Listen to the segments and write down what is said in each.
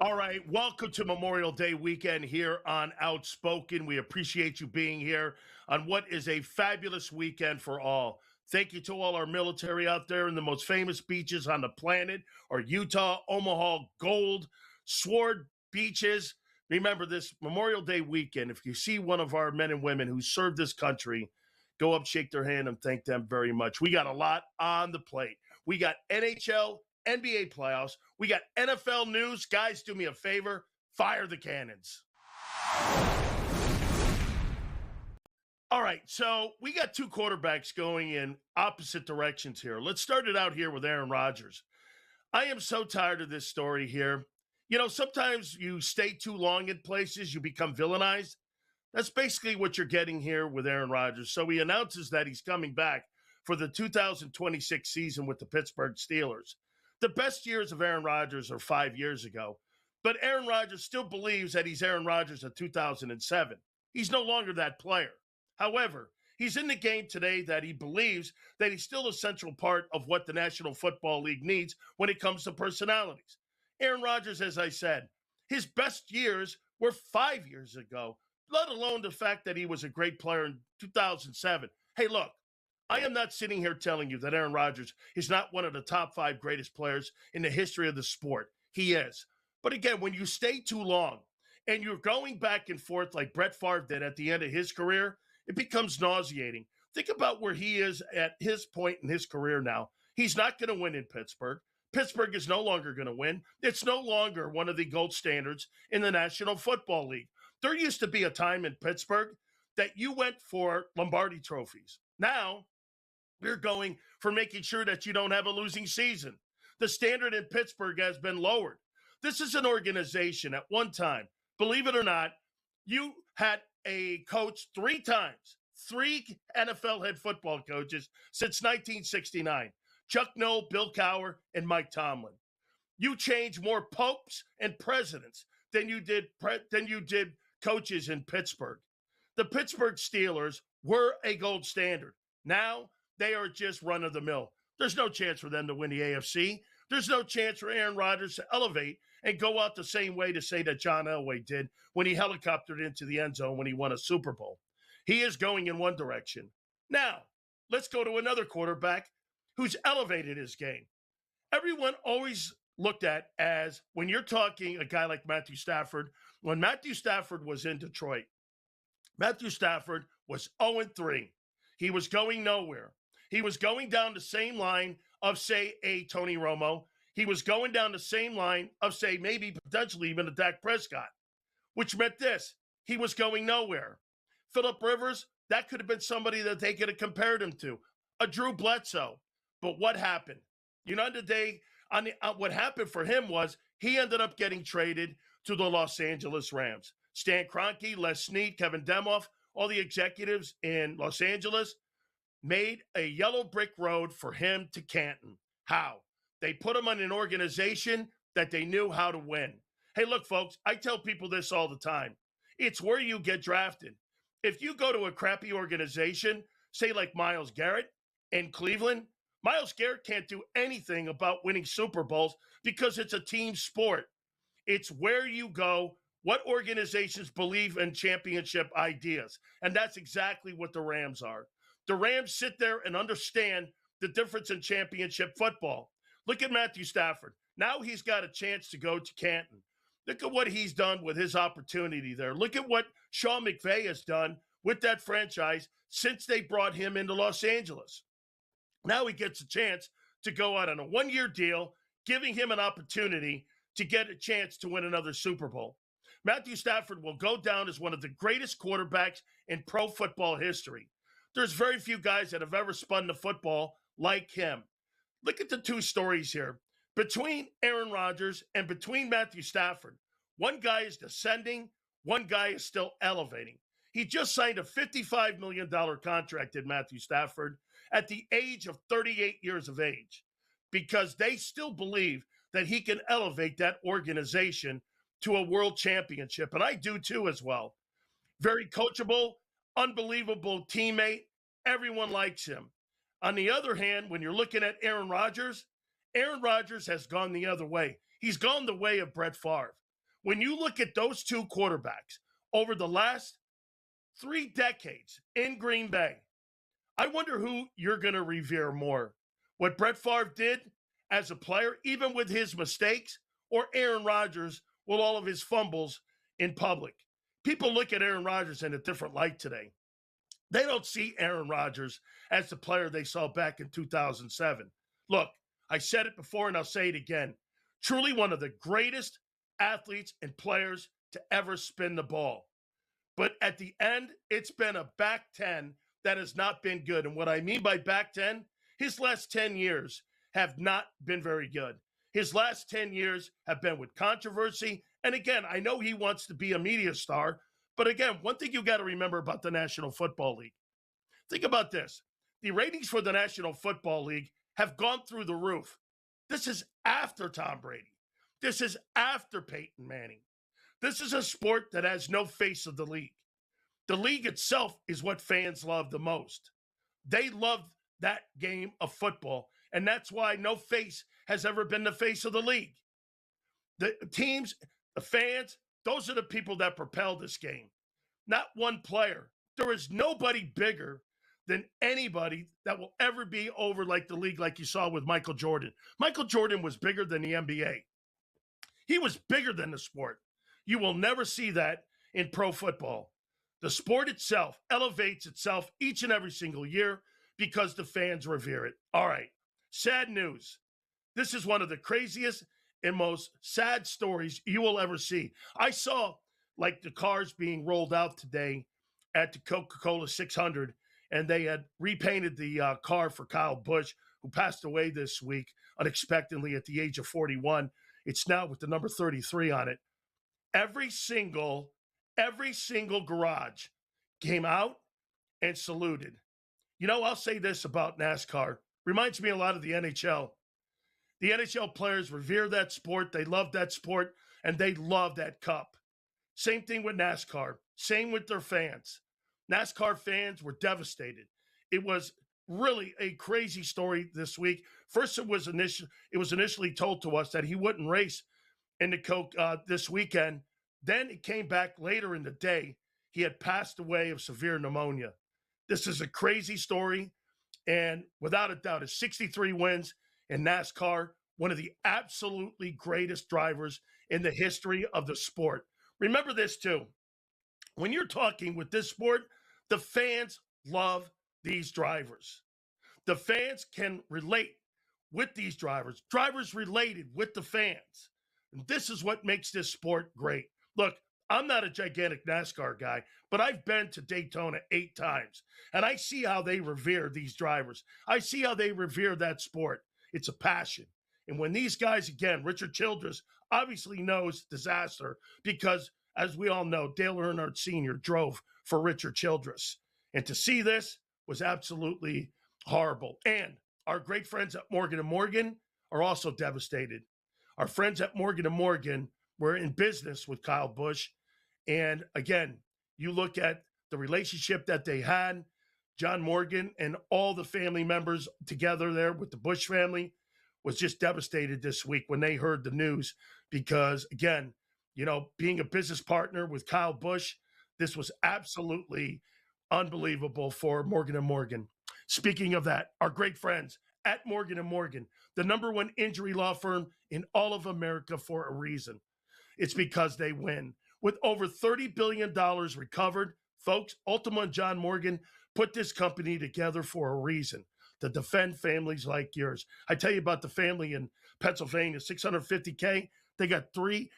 All right, welcome to Memorial Day weekend here on Outspoken. We appreciate you being here on what is a fabulous weekend for all. Thank you to all our military out there in the most famous beaches on the planet, or Utah, Omaha, Gold, Sword beaches. Remember this Memorial Day weekend, if you see one of our men and women who served this country, go up, shake their hand, and thank them very much. We got a lot on the plate. We got NHL, NBA playoffs. We got NFL news. Guys, do me a favor. Fire the cannons. All right, so we got two quarterbacks going in opposite directions here. Let's start it out here with Aaron Rodgers. I am so tired of this story here. You know, sometimes you stay too long in places, you become villainized. That's basically what you're getting here with Aaron Rodgers. So he announces that he's coming back for the 2026 season with the Pittsburgh Steelers. The best years of Aaron Rodgers are 5 years ago, but Aaron Rodgers still believes that he's Aaron Rodgers of 2007. He's no longer that player. However, he's in the game today that he believes that he's still a central part of what the National Football League needs when it comes to personalities. Aaron Rodgers, as I said, his best years were 5 years ago, let alone the fact that he was a great player in 2007. Hey, look. I am not sitting here telling you that Aaron Rodgers is not one of the top 5 greatest players in the history of the sport. He is. But again, when you stay too long and you're going back and forth like Brett Favre did at the end of his career, it becomes nauseating. Think about where he is at his point in his career now. He's not going to win in Pittsburgh. Pittsburgh is no longer going to win. It's no longer one of the gold standards in the National Football League. There used to be a time in Pittsburgh that you went for Lombardi trophies. Now, you're going for making sure that you don't have a losing season. The standard in Pittsburgh has been lowered. This is an organization at one time, believe it or not, you had a coach 3 times, 3 NFL head football coaches since 1969. Chuck Noll, Bill Cowher, and Mike Tomlin. You changed more popes and presidents than you did coaches in Pittsburgh. The Pittsburgh Steelers were a gold standard. Now, they are just run-of-the-mill. There's no chance for them to win the AFC. There's no chance for Aaron Rodgers to elevate and go out the same way to say that John Elway did when he helicoptered into the end zone when he won a Super Bowl. He is going in one direction. Now, let's go to another quarterback who's elevated his game. Everyone always looked at as, when you're talking a guy like Matthew Stafford, when Matthew Stafford was in Detroit, Matthew Stafford was 0-3. He was going nowhere. He was going down the same line of, say, a Tony Romo. He was going down the same line of, say, maybe potentially even a Dak Prescott, which meant this. He was going nowhere. Phillip Rivers, that could have been somebody that they could have compared him to, a Drew Bledsoe. But what happened? You know, today, what happened for him was he ended up getting traded to the Los Angeles Rams. Stan Kroenke, Les Snead, Kevin Demoff, all the executives in Los Angeles made a yellow brick road for him to Canton. How? They put him on an organization that they knew how to win. Hey, look, folks, I tell people this all the time. It's where you get drafted. If you go to a crappy organization, say like Myles Garrett in Cleveland, Myles Garrett can't do anything about winning Super Bowls because it's a team sport. It's where you go, what organizations believe in championship ideas. And that's exactly what the Rams are. The Rams sit there and understand the difference in championship football. Look at Matthew Stafford. Now he's got a chance to go to Canton. Look at what he's done with his opportunity there. Look at what Sean McVay has done with that franchise since they brought him into Los Angeles. Now he gets a chance to go out on a 1-year deal, giving him an opportunity to get a chance to win another Super Bowl. Matthew Stafford will go down as one of the greatest quarterbacks in pro football history. There's very few guys that have ever spun the football like him. Look at the two stories here. Between Aaron Rodgers and between Matthew Stafford, one guy is descending, one guy is still elevating. He just signed a $55 million contract in Matthew Stafford at the age of 38 years of age because they still believe that he can elevate that organization to a world championship. And I do too as well. Very coachable, unbelievable teammate. Everyone likes him. On the other hand, when you're looking at Aaron Rodgers has gone the other way. He's gone the way of Brett Favre. When you look at those two quarterbacks over the last 3 decades in Green Bay, I wonder who you're going to revere more. What Brett Favre did as a player, even with his mistakes, or Aaron Rodgers with all of his fumbles in public. People look at Aaron Rodgers in a different light today. They don't see Aaron Rodgers as the player they saw back in 2007. Look, I said it before and I'll say it again. Truly one of the greatest athletes and players to ever spin the ball. But at the end, it's been a back 10 that has not been good. And what I mean by back 10, his last 10 years have not been very good. His last 10 years have been with controversy. And again, I know he wants to be a media star. But again, one thing you got to remember about the National Football League. Think about this. The ratings for the National Football League have gone through the roof. This is after Tom Brady. This is after Peyton Manning. This is a sport that has no face of the league. The league itself is what fans love the most. They love that game of football, and that's why no face has ever been the face of the league. The teams, the fans, those are the people that propel this game, not one player. There is nobody bigger than anybody that will ever be over like the league, like you saw with Michael Jordan. Michael Jordan was bigger than the NBA. He was bigger than the sport. You will never see that in pro football. The sport itself elevates itself each and every single year because the fans revere it. All right, sad news. This is one of the craziest and most sad stories you will ever see. I saw like the cars being rolled out today at the Coca-Cola 600, and they had repainted the car for Kyle Busch, who passed away this week unexpectedly at the age of 41. It's now with the number 33 on it. Every single garage came out and saluted. You know, I'll say this about NASCAR. Reminds me a lot of the NHL. The NHL players revere that sport. They love that sport, and they love that cup. Same thing with NASCAR. Same with their fans. NASCAR fans were devastated. It was really a crazy story this week. First, it was initially told to us that he wouldn't race in the Coke this weekend. Then it came back later in the day. He had passed away of severe pneumonia. This is a crazy story, and without a doubt, his 63 wins in NASCAR, one of the absolutely greatest drivers in the history of the sport. Remember this too. When you're talking with this sport, the fans love these drivers. The fans can relate with these drivers. Drivers related with the fans. And this is what makes this sport great. Look, I'm not a gigantic NASCAR guy, but I've been to Daytona 8 times, and I see how they revere these drivers. I see how they revere that sport. It's a passion. And when these guys, again, Richard Childress obviously knows disaster because, as we all know, Dale Earnhardt Sr. drove for Richard Childress. And to see this was absolutely horrible. And our great friends at Morgan & Morgan are also devastated. Our friends at Morgan & Morgan were in business with Kyle Busch. And again, you look at the relationship that they had, John Morgan and all the family members together there with the Busch family was just devastated this week when they heard the news because, again, you know, being a business partner with Kyle Busch, this was absolutely unbelievable for Morgan & Morgan. Speaking of that, our great friends at Morgan & Morgan, the #1 injury law firm in all of America for a reason. It's because they win. With over $30 billion recovered, folks, Ultima and John Morgan put this company together for a reason, to defend families like yours. I tell you about the family in Pennsylvania, $650K. They got $30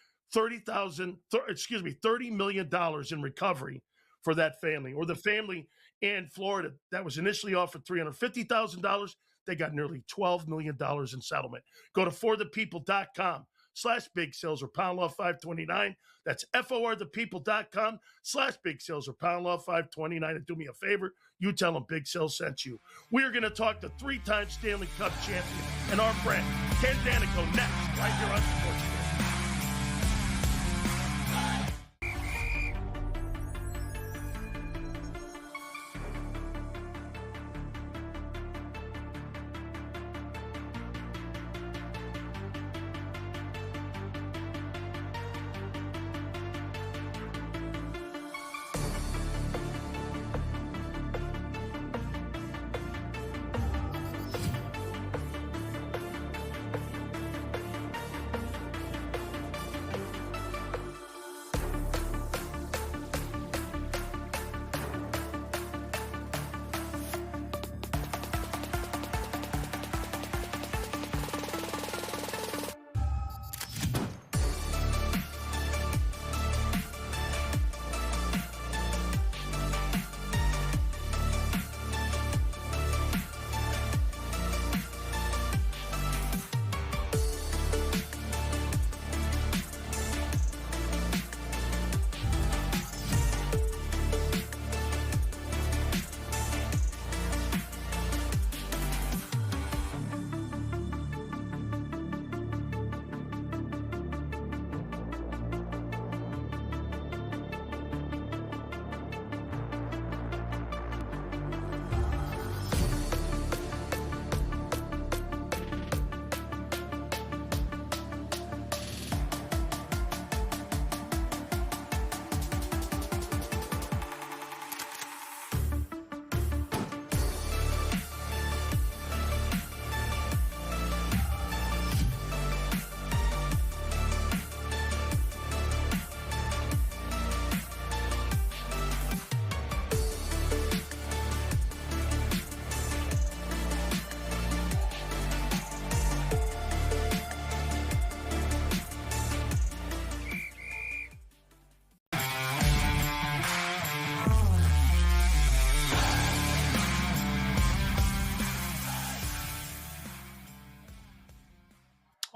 million in recovery for that family. Or the family in Florida that was initially offered $350,000. They got nearly $12 million in settlement. Go to forthepeople.com/big sales or pound law 529. That's forthepeople.com/big sales or pound law 529. And do me a favor, you tell them Big Sales sent you. We are going to talk to 3-time Stanley Cup champion and our friend Ken Daneyko next, right here on Sports.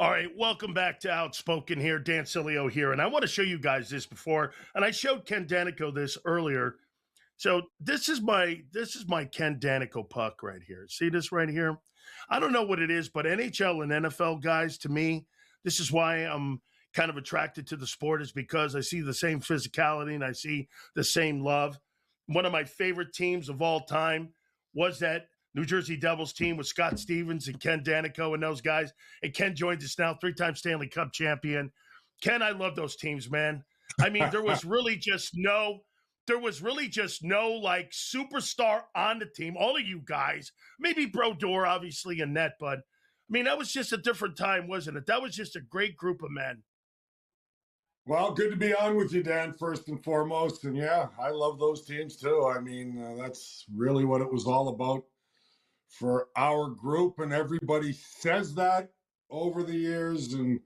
All right, welcome back to Outspoken here. Dan Sileo here, and I want to show you guys this before, and I showed Ken Daneyko this earlier. So this is my Ken Daneyko puck right here. See this right here? I don't know what it is, but NHL and NFL guys, to me, this is why I'm kind of attracted to the sport, is because I see the same physicality and I see the same love. One of my favorite teams of all time was that New Jersey Devils team with Scott Stevens and Ken Daneyko and those guys. And Ken joins us now, 3-time Stanley Cup champion. Ken, I love those teams, man. I mean, there was really just no like superstar on the team. All of you guys, maybe Brodeur, obviously, in net, but I mean, that was just a different time, wasn't it? That was just a great group of men. Well, good to be on with you, Dan, first and foremost. And yeah, I love those teams too. I mean, that's really what it was all about for our group. And everybody says that over the years and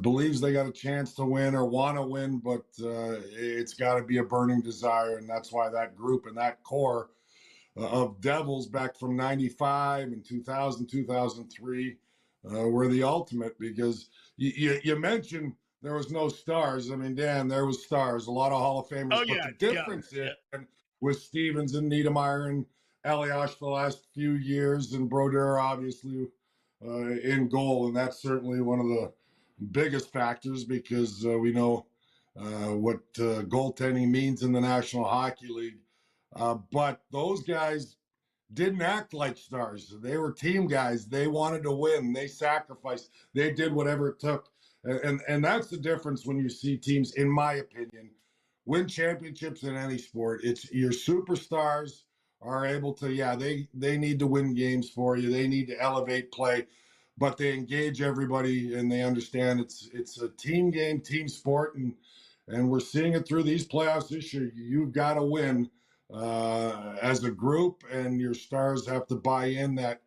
believes they got a chance to win or want to win, but it's got to be a burning desire. And that's why that group and that core of Devils back from 95 and 2000, 2003 were the ultimate, because you mentioned there was no stars. I mean, Dan, there was stars, a lot of Hall of Famers. Oh, but yeah, the difference is with Stevens and Niedermeyer and Elias the last few years, and Brodeur obviously in goal. And that's certainly one of the biggest factors, because we know what goaltending means in the National Hockey League. But those guys didn't act like stars. They were team guys. They wanted to win. They sacrificed. They did whatever it took. And that's the difference when you see teams, in my opinion, win championships in any sport. It's your superstars are able to, they need to win games for you. They need to elevate play, but they engage everybody and they understand it's a team game, team sport. And we're seeing it through these playoffs this year. You've got to win as a group, and your stars have to buy in that,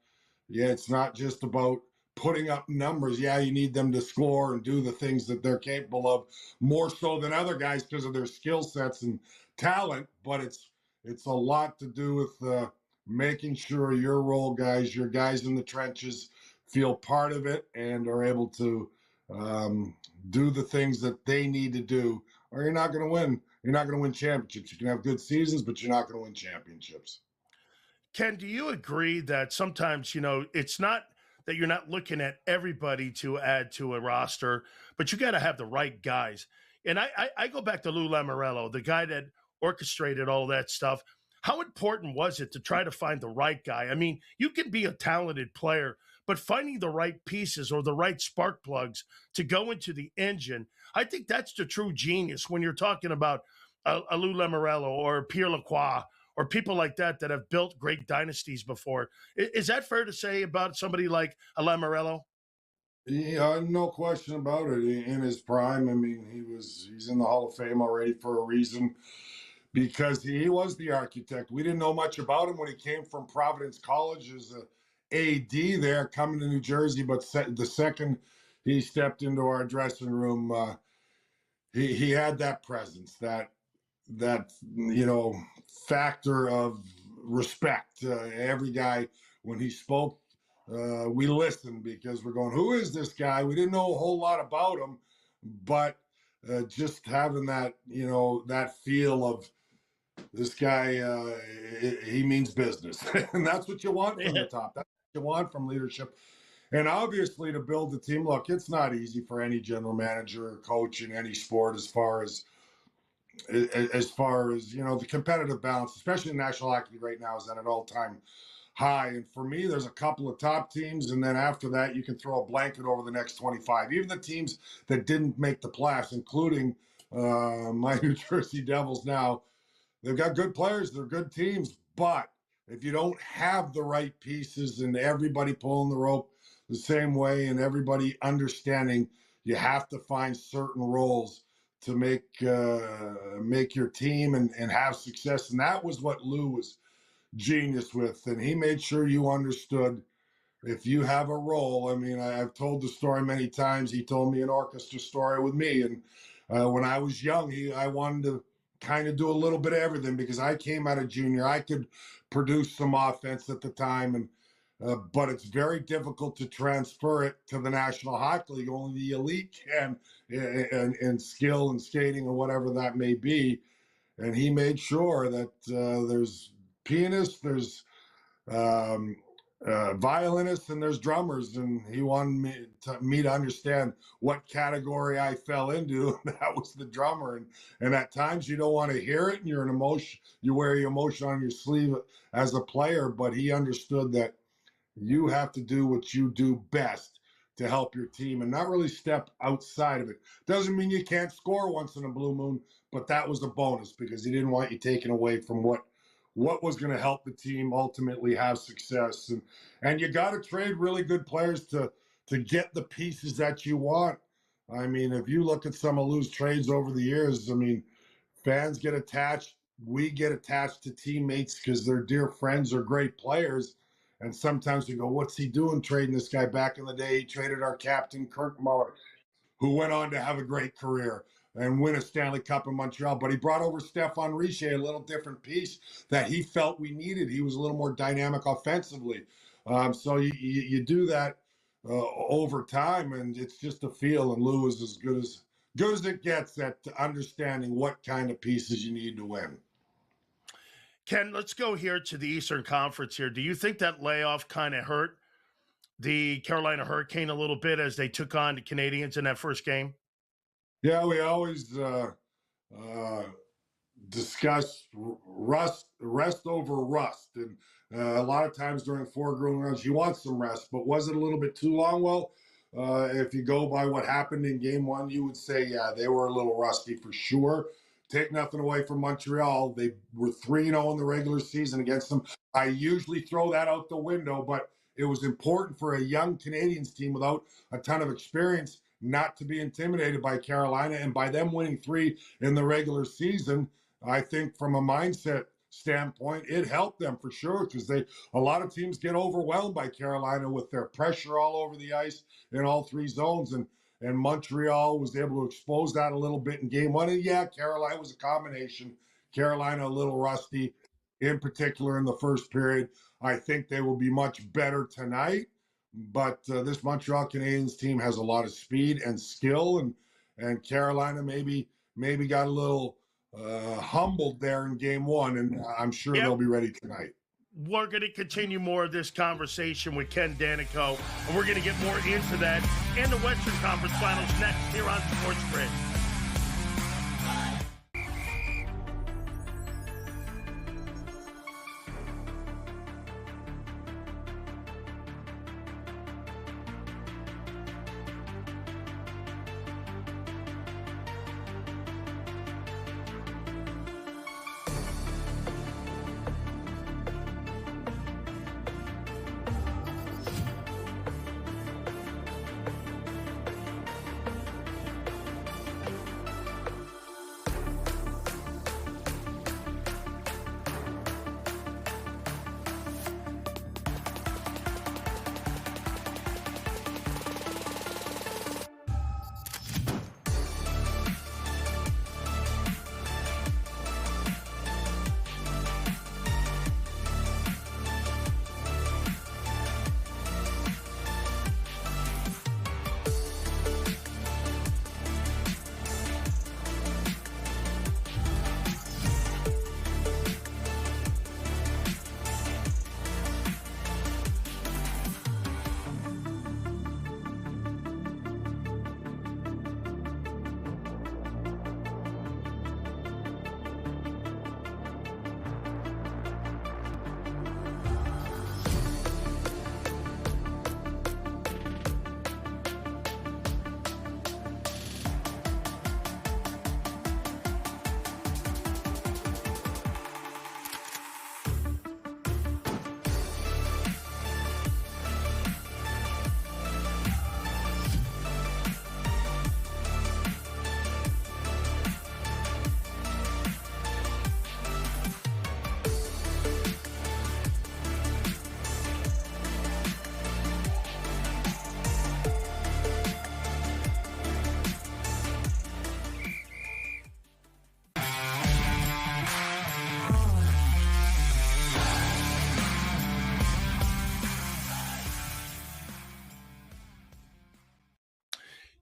it's not just about putting up numbers. Yeah, you need them to score and do the things that they're capable of, more so than other guys because of their skill sets and talent. But it's a lot to do with making sure your role guys, your guys in the trenches, feel part of it and are able to do the things that they need to do, or you're not going to win. You're not going to win championships. You can have good seasons, but you're not going to win championships. Ken, do you agree that sometimes, it's not that you're not looking at everybody to add to a roster, but you got to have the right guys? And I go back to Lou Lamoriello, the guy that orchestrated all that stuff. How important was it to try to find the right guy? I mean, you can be a talented player, but finding the right pieces or the right spark plugs to go into the engine, I think that's the true genius when you're talking about a Lou Lamoriello or Pierre Lacroix or people like that have built great dynasties before. Is that fair to say about somebody like a Lamoriello? Yeah, no question about it. In his prime, I mean, he's in the Hall of Fame already for a reason, because he was the architect. We didn't know much about him when he came from Providence College as a AD there, coming to New Jersey. But the second he stepped into our dressing room, he had that presence, that factor of respect. Every guy, when he spoke, we listened, because we're going, who is this guy? We didn't know a whole lot about him, but just having that, that feel of this guy, he means business. And that's what you want from the top. That's what you want from leadership. And obviously, to build the team, look, it's not easy for any general manager or coach in any sport, as far as the competitive balance, especially in National Hockey League right now, is at an all-time high. And for me, there's a couple of top teams, and then after that, you can throw a blanket over the next 25. Even the teams that didn't make the playoffs, including my New Jersey Devils now, they've got good players, they're good teams, but if you don't have the right pieces and everybody pulling the rope the same way and everybody understanding, you have to find certain roles to make your team and have success. And that was what Lou was genius with. And he made sure you understood, if you have a role. I mean, I've told the story many times. He told me an orchestra story with me. And when I was young, I wanted to kind of do a little bit of everything, because I came out of junior. I could produce some offense at the time. And but it's very difficult to transfer it to the National Hockey League. Only the elite can in skill and skating or whatever that may be. And he made sure that there's pianists, there's violinists, and there's drummers. And he wanted me to understand what category I fell into. That was the drummer. And at times you don't want to hear it, and you're an emotion. You wear your emotion on your sleeve as a player. But he understood that you have to do what you do best to help your team and not really step outside of it. Doesn't mean you can't score once in a blue moon, but that was a bonus because he didn't want you taken away from what was going to help the team ultimately have success. And you got to trade really good players to get the pieces that you want. I mean, if you look at some of Lou's trades over the years, I mean, fans get attached. We get attached to teammates because they're dear friends or great players. And sometimes we go, what's he doing trading this guy? Back in the day, he traded our captain, Kirk Muller, who went on to have a great career and win a Stanley Cup in Montreal. But he brought over Stéphane Richer, a little different piece that he felt we needed. He was a little more dynamic offensively. So you do that over time, and it's just a feel. And Lou is as good as it gets at understanding what kind of pieces you need to win. Ken, let's go here to the Eastern Conference here. Do you think that layoff kind of hurt the Carolina Hurricane a little bit as they took on the Canadiens in that first game? Yeah, we always discuss rest over rust. And a lot of times during 4 grueling rounds, you want some rest, but was it a little bit too long? Well, if you go by what happened in game 1, you would say, yeah, they were a little rusty for sure. Take nothing away from Montreal. They were 3-0 in the regular season against them. I usually throw that out the window, but it was important for a young Canadiens team without a ton of experience not to be intimidated by Carolina. And by them winning 3 in the regular season, I think from a mindset standpoint, it helped them for sure because a lot of teams get overwhelmed by Carolina with their pressure all over the ice in all 3 zones. And Montreal was able to expose that a little bit in game 1. And yeah, Carolina was a combination. Carolina a little rusty, in particular in the first period. I think they will be much better tonight. But this Montreal Canadiens team has a lot of speed and skill, and Carolina maybe got a little humbled there in game 1, and I'm sure they'll be ready tonight. We're going to continue more of this conversation with Ken Daneyko, and we're going to get more into that and the Western Conference Finals next here on Sports Grid.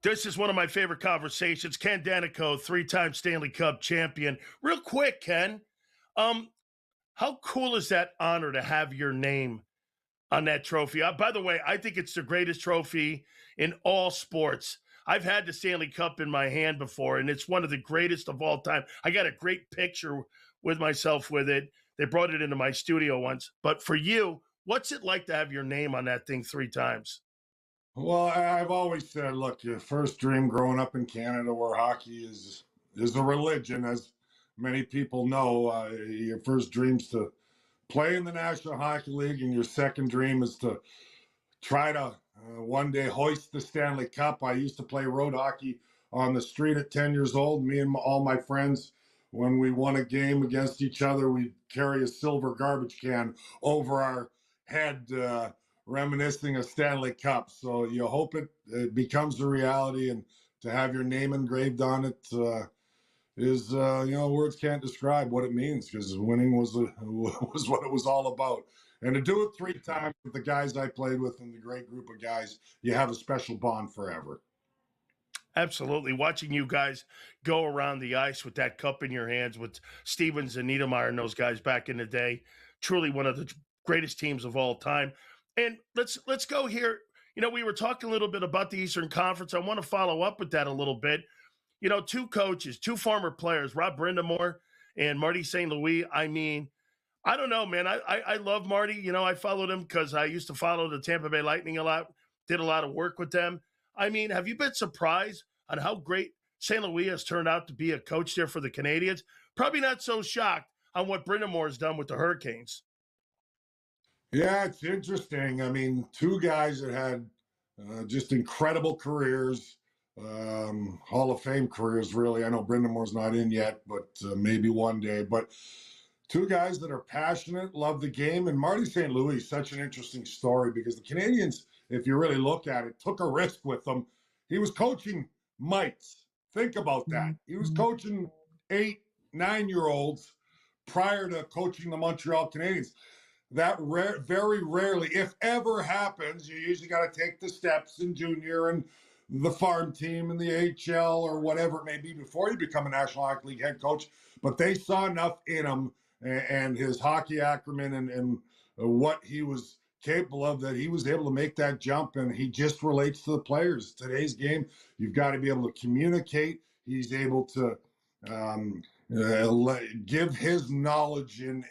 This is one of my favorite conversations. Ken Daneyko, three-time Stanley Cup champion. Real quick, Ken, how cool is that honor to have your name on that trophy? By the way, I think it's the greatest trophy in all sports. I've had the Stanley Cup in my hand before, and it's one of the greatest of all time. I got a great picture with myself with it. They brought it into my studio once. But for you, what's it like to have your name on that thing three times? Well, I've always said, look, your first dream growing up in Canada, where hockey is a religion, as many people know. Your first dream's to play in the National Hockey League, and your second dream is to try to one day hoist the Stanley Cup. I used to play road hockey on the street at 10 years old. Me and all my friends, when we won a game against each other, we'd carry a silver garbage can over our head, reminiscing of Stanley Cup. So you hope it becomes a reality, and to have your name engraved on it is words can't describe what it means, because winning was what it was all about. And to do it three times with the guys I played with and the great group of guys, you have a special bond forever. Absolutely. Watching you guys go around the ice with that cup in your hands with Stevens and Niedermeyer and those guys back in the day, truly one of the greatest teams of all time. And let's go here. We were talking a little bit about the Eastern Conference. I want to follow up with that a little bit. Two coaches, two former players, Rob Brind'Amour and Marty St. Louis. I mean, I don't know, man. I love Marty. I followed him because I used to follow the Tampa Bay Lightning a lot, did a lot of work with them. I mean, have you been surprised on how great St. Louis has turned out to be a coach there for the Canadiens? Probably not so shocked on what Brind'Amour has done with the Hurricanes. Yeah, it's interesting. I mean, two guys that had just incredible careers, Hall of Fame careers, really. I know Brind'Amour's not in yet, but maybe one day. But two guys that are passionate, love the game. And Marty St. Louis, such an interesting story, because the Canadiens, if you really look at it, took a risk with them. He was coaching mites. Think about that. He was coaching 8, 9-year-olds prior to coaching the Montreal Canadiens. That very rarely, if ever, happens. You usually got to take the steps in junior and the farm team and the HL or whatever it may be before you become a National Hockey League head coach. But they saw enough in him and his hockey acumen and what he was capable of, that he was able to make that jump. And he just relates to the players. Today's game, you've got to be able to communicate. He's able to give his knowledge in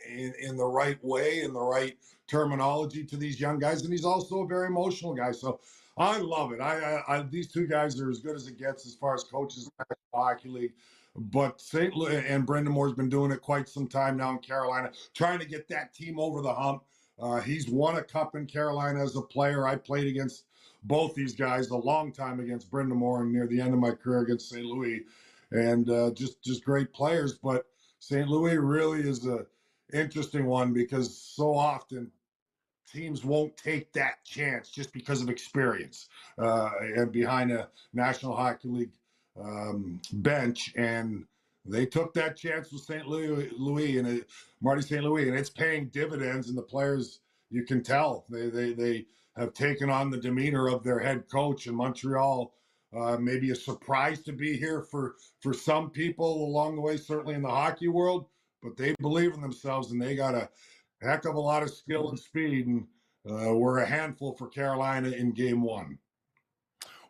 the right way, in the right terminology to these young guys. And he's also a very emotional guy. So I love it. I these two guys are as good as it gets as far as coaches in the National Hockey League. But St. Louis and Brind'Amour's been doing it quite some time now in Carolina, trying to get that team over the hump. He's won a cup in Carolina as a player. I played against both these guys a long time, against Brind'Amour and near the end of my career against St. Louis. And just great players. But St. Louis really is a interesting one, because so often teams won't take that chance just because of experience and behind a National Hockey League bench. And they took that chance with St. Louis and Marty St. Louis, and it's paying dividends. And the players, you can tell, they have taken on the demeanor of their head coach in Montreal. Maybe a surprise to be here for some people along the way, certainly in the hockey world, but they believe in themselves, and they got a heck of a lot of skill and speed, and we're a handful for Carolina in game one.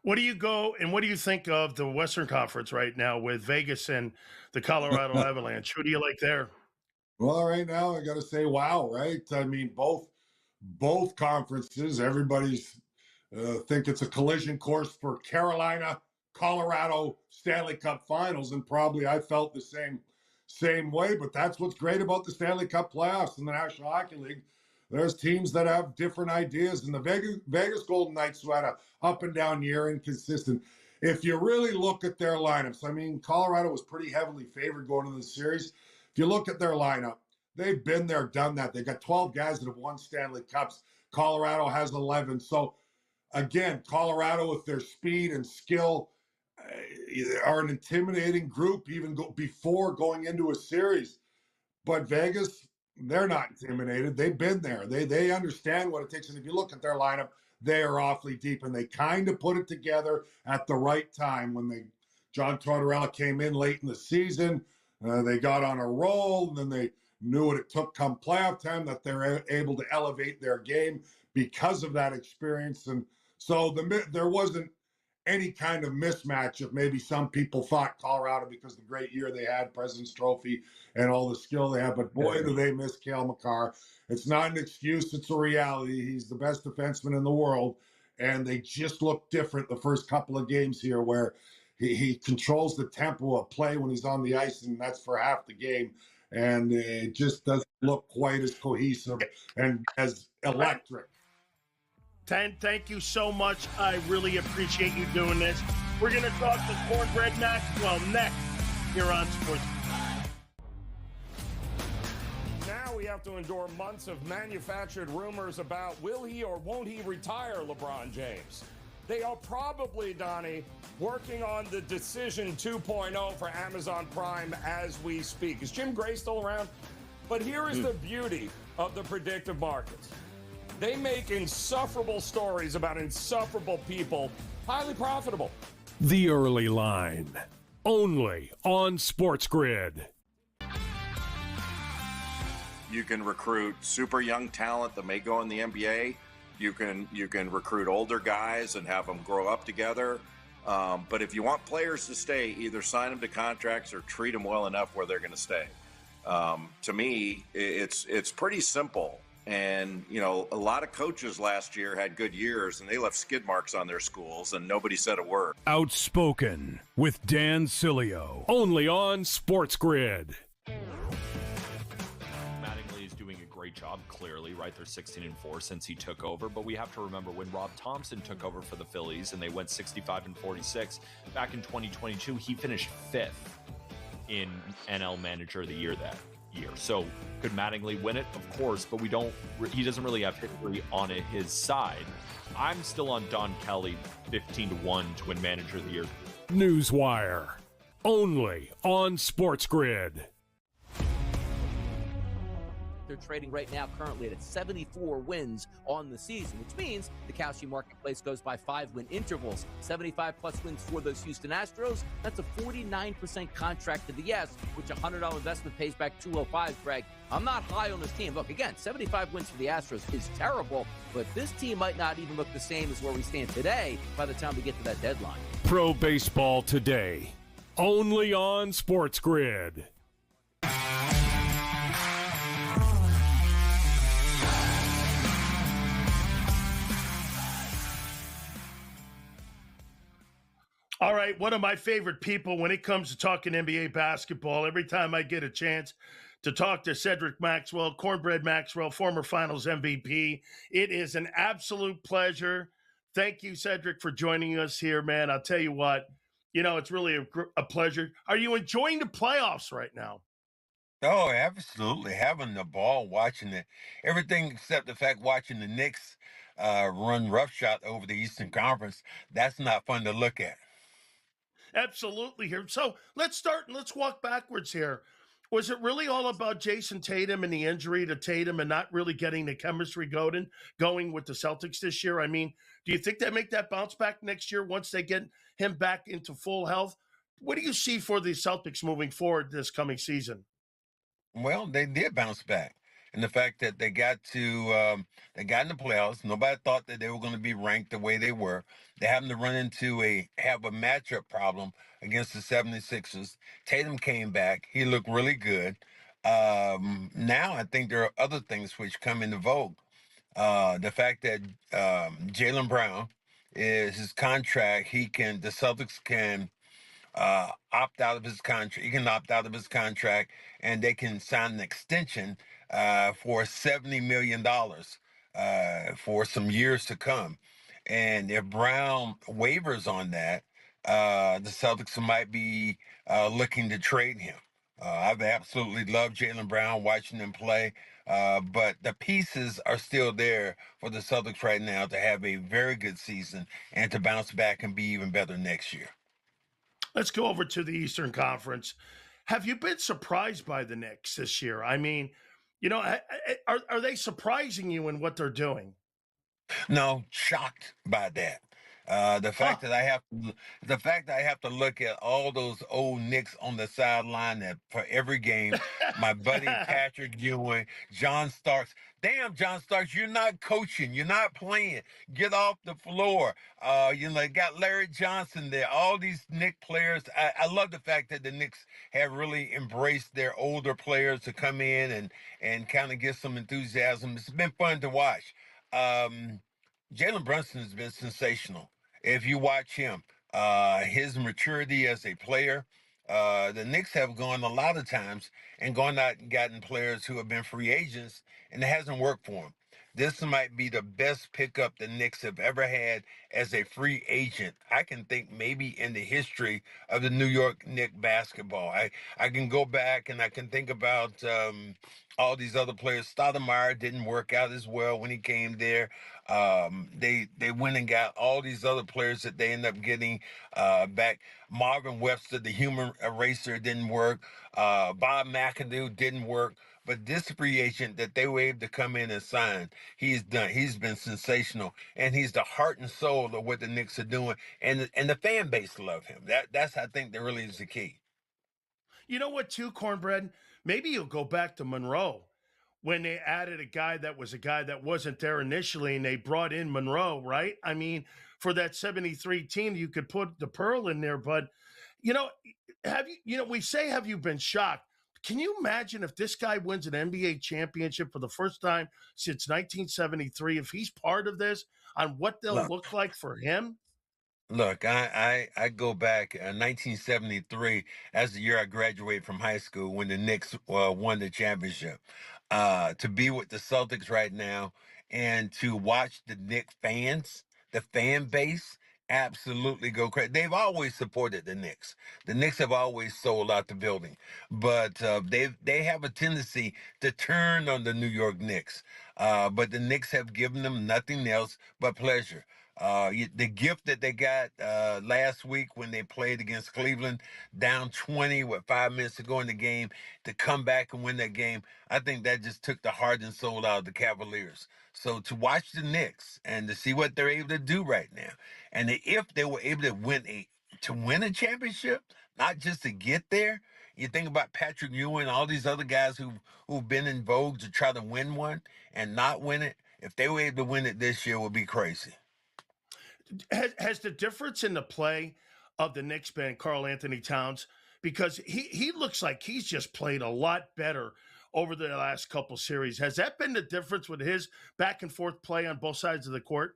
What do you think of the Western Conference right now with Vegas and the Colorado Avalanche? Who do you like there? Well, right now I got to say, wow, right? I mean, both conferences, everybody's think it's a collision course for Carolina, Colorado Stanley Cup Finals, and probably I felt the same way. But that's what's great about the Stanley Cup playoffs in the National Hockey League. There's teams that have different ideas, and the Vegas Golden Knights, who had a up and down year, inconsistent. If you really look at their lineups, I mean, Colorado was pretty heavily favored going into the series. If you look at their lineup, they've been there, done that. They've got 12 guys that have won Stanley Cups. Colorado has 11. So again, Colorado, with their speed and skill, are an intimidating group even before going into a series. But Vegas, they're not intimidated. They've been there. They understand what it takes. And if you look at their lineup, they are awfully deep, and they kind of put it together at the right time when John Tortorella came in late in the season. They got on a roll, and then they knew what it took come playoff time, that they're able to elevate their game because of that experience. And so there wasn't any kind of mismatch of maybe some people thought Colorado, because of the great year they had, President's Trophy, and all the skill they have. But boy, do they miss Cale Makar. It's not an excuse. It's a reality. He's the best defenseman in the world. And they just look different the first couple of games here, where he controls the tempo of play when he's on the ice, and that's for half the game. And it just doesn't look quite as cohesive and as electric. Thank you so much. I really appreciate you doing this. We're going to talk to Cornbread Maxwell next here on Sports. Now we have to endure months of manufactured rumors about will he or won't he retire LeBron James. They are probably, Donnie, working on the Decision 2.0 for Amazon Prime as we speak. Is Jim Gray still around? But here is the beauty of the predictive markets. They make insufferable stories about insufferable people highly profitable. The Early Line, only on Sports Grid. You can recruit super young talent that may go in the NBA. You can recruit older guys and have them grow up together. But if you want players to stay, either sign them to contracts or treat them well enough where they're going to stay. To me, it's pretty simple. And, you know, a lot of coaches last year had good years, and they left skid marks on their schools, and nobody said a word. Outspoken with Dan Sileo, only on Sports Grid. Mattingly is doing a great job, clearly, right? They're 16-4 since he took over, but we have to remember when Rob Thompson took over for the Phillies and they went 65-46 back in 2022, he finished 5th in NL Manager of the Year that year. So could Mattingly win it? Of course, but he doesn't really have history on his side. I'm still on Don Kelly 15-1 to win Manager of the Year. Newswire, only on Sports Grid. They're trading right now currently at 74 wins on the season, which means the Kalshi marketplace goes by 5-win intervals. 75-plus wins for those Houston Astros. That's a 49% contract to the yes, which a $100 investment pays back $205, Greg. I'm not high on this team. Look, again, 75 wins for the Astros is terrible, but this team might not even look the same as where we stand today by the time we get to that deadline. Pro Baseball Today, only on Sports Grid. All right, one of my favorite people when it comes to talking NBA basketball, every time I get a chance to talk to Cedric Maxwell, Cornbread Maxwell, former Finals MVP, it is an absolute pleasure. Thank you, Cedric, for joining us here, man. I'll tell you what, you know, it's really a pleasure. Are you enjoying the playoffs right now? Oh, absolutely. Having the ball, watching it, everything except the fact watching the Knicks run roughshod over the Eastern Conference, that's not fun to look at. Absolutely here. So let's start and let's walk backwards here. Was it really all about Jason Tatum and the injury to Tatum and not really getting the chemistry going with the Celtics this year? I mean, do you think they make that bounce back next year once they get him back into full health? What do you see for the Celtics moving forward this coming season? Well, they did bounce back. And the fact that they got they got in the playoffs, nobody thought that they were going to be ranked the way they were. They happened to have a matchup problem against the 76ers. Tatum came back. He looked really good. Now I think there are other things which come into vogue. The fact that Jalen Brown is his contract, the Celtics can opt out of his contract. He can opt out of his contract, and they can sign an extension for $70 million for some years to come. And if Brown wavers on that, the Celtics might be looking to trade him. I've absolutely loved Jalen Brown, watching him play, but the pieces are still there for the Celtics right now to have a very good season and to bounce back and be even better next year. Let's go over to the Eastern Conference. Have you been surprised by the Knicks this year? I mean, you know, are they surprising you in what they're doing? No, shocked by that. The Huh. fact that I have the fact that I have to look at all those old Knicks on the sideline that for every game, my buddy Patrick Ewing, John Starks. Damn, John Starks, you're not coaching, you're not playing. Get off the floor. Got Larry Johnson there. All these Knicks players. I love the fact that the Knicks have really embraced their older players to come in and kind of get some enthusiasm. It's been fun to watch. Um, Jalen Brunson has been sensational. If you watch him, his maturity as a player, the Knicks have gone a lot of times and gone out and gotten players who have been free agents, and it hasn't worked for them. This might be the best pickup the Knicks have ever had as a free agent. I can think maybe in the history of the New York Knicks basketball. I can go back and I can think about all these other players. Stoudemire didn't work out as well when he came there. They went and got all these other players that they ended up getting back. Marvin Webster, the human eraser, didn't work. Bob McAdoo didn't work. But this free agent that they were able to come in and sign, he's done. He's been sensational, and he's the heart and soul of what the Knicks are doing, and the fan base love him. That's I think that really is the key. You know what, too, Cornbread? Maybe you'll go back to Monroe when they added a guy that wasn't there initially, and they brought in Monroe, right? I mean, for that 73 team, you could put the Pearl in there, but you know, we say, have you been shocked? Can you imagine if this guy wins an NBA championship for the first time since 1973, if he's part of this, on what they'll Look, look like for him? Look, I go back 1973 as the year I graduated from high school when the Knicks won the championship. To be with the Celtics right now and to watch the Knicks fans, the fan base, absolutely go crazy. They've always supported the Knicks. The Knicks have always sold out the building, but they have a tendency to turn on the New York Knicks. But the Knicks have given them nothing else but pleasure. The gift that they got last week when they played against Cleveland, down 20 with 5 minutes to go in the game, to come back and win that game, I think that just took the heart and soul out of the Cavaliers. So to watch the Knicks and to see what they're able to do right now, and if they were able to win a championship, not just to get there. You think about Patrick Ewing, all these other guys who've been in vogue to try to win one and not win it. If they were able to win it this year, it would be crazy. Has the difference in the play of the Knicks been Karl-Anthony Towns? Because he looks like he's just played a lot better over the last couple series. Has that been the difference with his back and forth play on both sides of the court?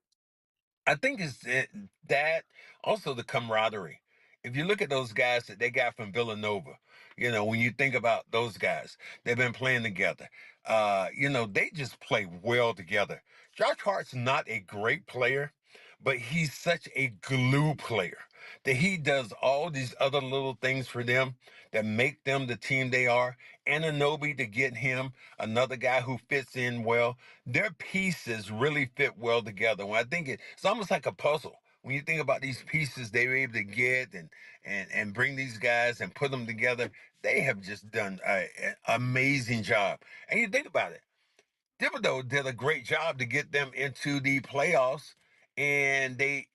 I think that also the camaraderie. If you look at those guys that they got from Villanova, when you think about those guys, they've been playing together. They just play well together. Josh Hart's not a great player, but he's such a glue player that he does all these other little things for them that make them the team they are. Anunoby to get him another guy who fits in well. Their pieces really fit well together. When I think it's almost like a puzzle. When you think about these pieces they were able to get and bring these guys and put them together, they have just done an amazing job. And you think about it, Thibodeau did a great job to get them into the playoffs, and they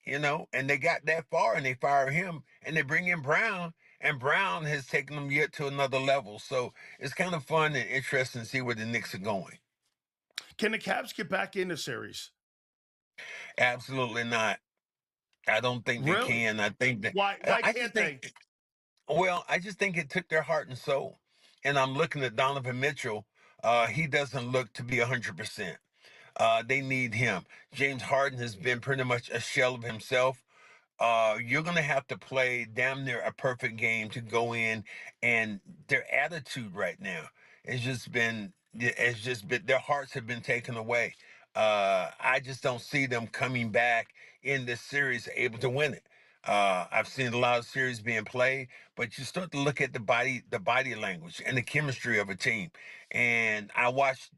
got that far, and they fire him, and they bring in Brown, and Brown has taken them yet to another level. So it's kind of fun and interesting to see where the Knicks are going. Can the Cavs get back in the series? Absolutely not. I don't think they Really? can. I think that Why I can't just they? think. Well, I just think it took their heart and soul. And I'm looking at Donovan Mitchell. He doesn't look to be 100%. They need him. James Harden has been pretty much a shell of himself. You're going to have to play damn near a perfect game to go in, and their attitude right now has just been their hearts have been taken away. I just don't see them coming back in this series able to win it. I've seen a lot of series being played, but you start to look at the body language and the chemistry of a team. And I watched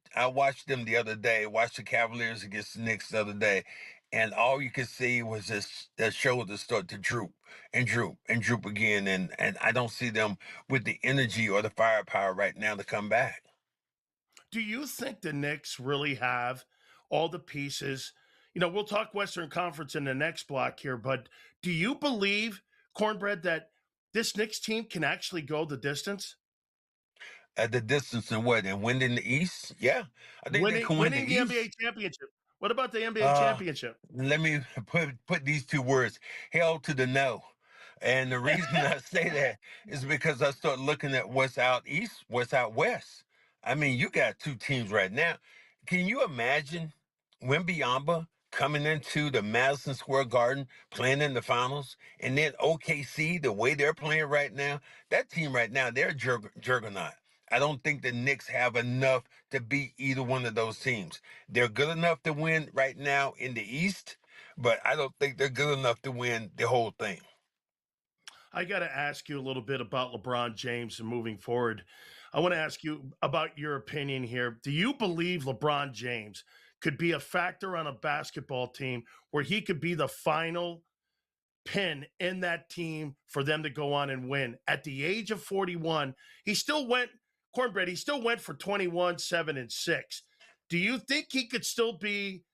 them the other day, watched the Cavaliers against the Knicks the other day, and all you could see was this their shoulders start to droop and droop and droop again. And I don't see them with the energy or the firepower right now to come back. Do you think the Knicks really have all the pieces? we'll talk Western Conference in the next block here, but do you believe, Cornbread, that this Knicks team can actually go the distance? At the distance and what? And win in the East? Yeah. I think they can win the winning the East. NBA championship. What about the NBA championship? Let me put these two words, hell to the no. And the reason I say that is because I start looking at what's out East, what's out West. I mean, you got two teams right now. Can you imagine Wembanyama coming into the Madison Square Garden, playing in the finals, and then OKC, the way they're playing right now, that team right now, they're a juggernaut. I don't think the Knicks have enough to beat either one of those teams. They're good enough to win right now in the East, but I don't think they're good enough to win the whole thing. I got to ask you a little bit about LeBron James and moving forward. I want to ask you about your opinion here. Do you believe LeBron James could be a factor on a basketball team where he could be the final pin in that team for them to go on and win? At the age of 41, he still went for 21, 7, and 6. Do you think he could still be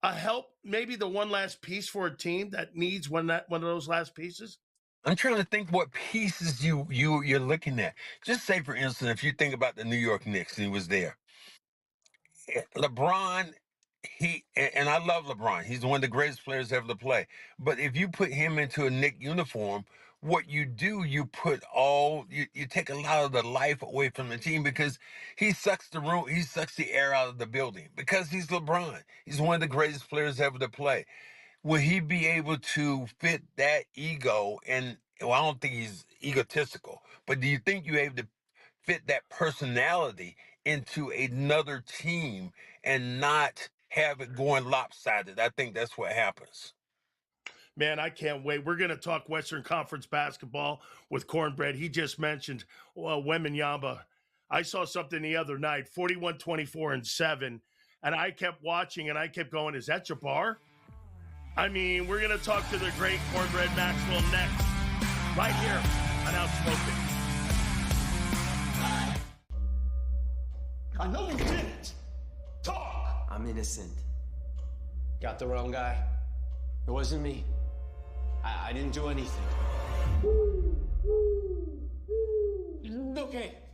a help, maybe the one last piece for a team that needs one of those last pieces? I'm trying to think what pieces you're looking at. Just say, for instance, if you think about the New York Knicks, and he was there. LeBron, and I love LeBron. He's one of the greatest players ever to play. But if you put him into a Knick uniform, what you do, you take a lot of the life away from the team because he sucks the air out of the building because he's LeBron. He's one of the greatest players ever to play. Will he be able to fit that ego? And I don't think he's egotistical, but do you think you're able to fit that personality into another team and not have it going lopsided? I think that's what happens. Man, I can't wait. We're going to talk Western Conference basketball with Cornbread. He just mentioned Wembanyama. I saw something the other night, 41, 24, and 7. And I kept watching and I kept going, is that Jabbar? I mean, we're going to talk to the great Cornbread Maxwell next, right here on Outspoken. I know you didn't. Talk! I'm innocent. Got the wrong guy. It wasn't me. I didn't do anything.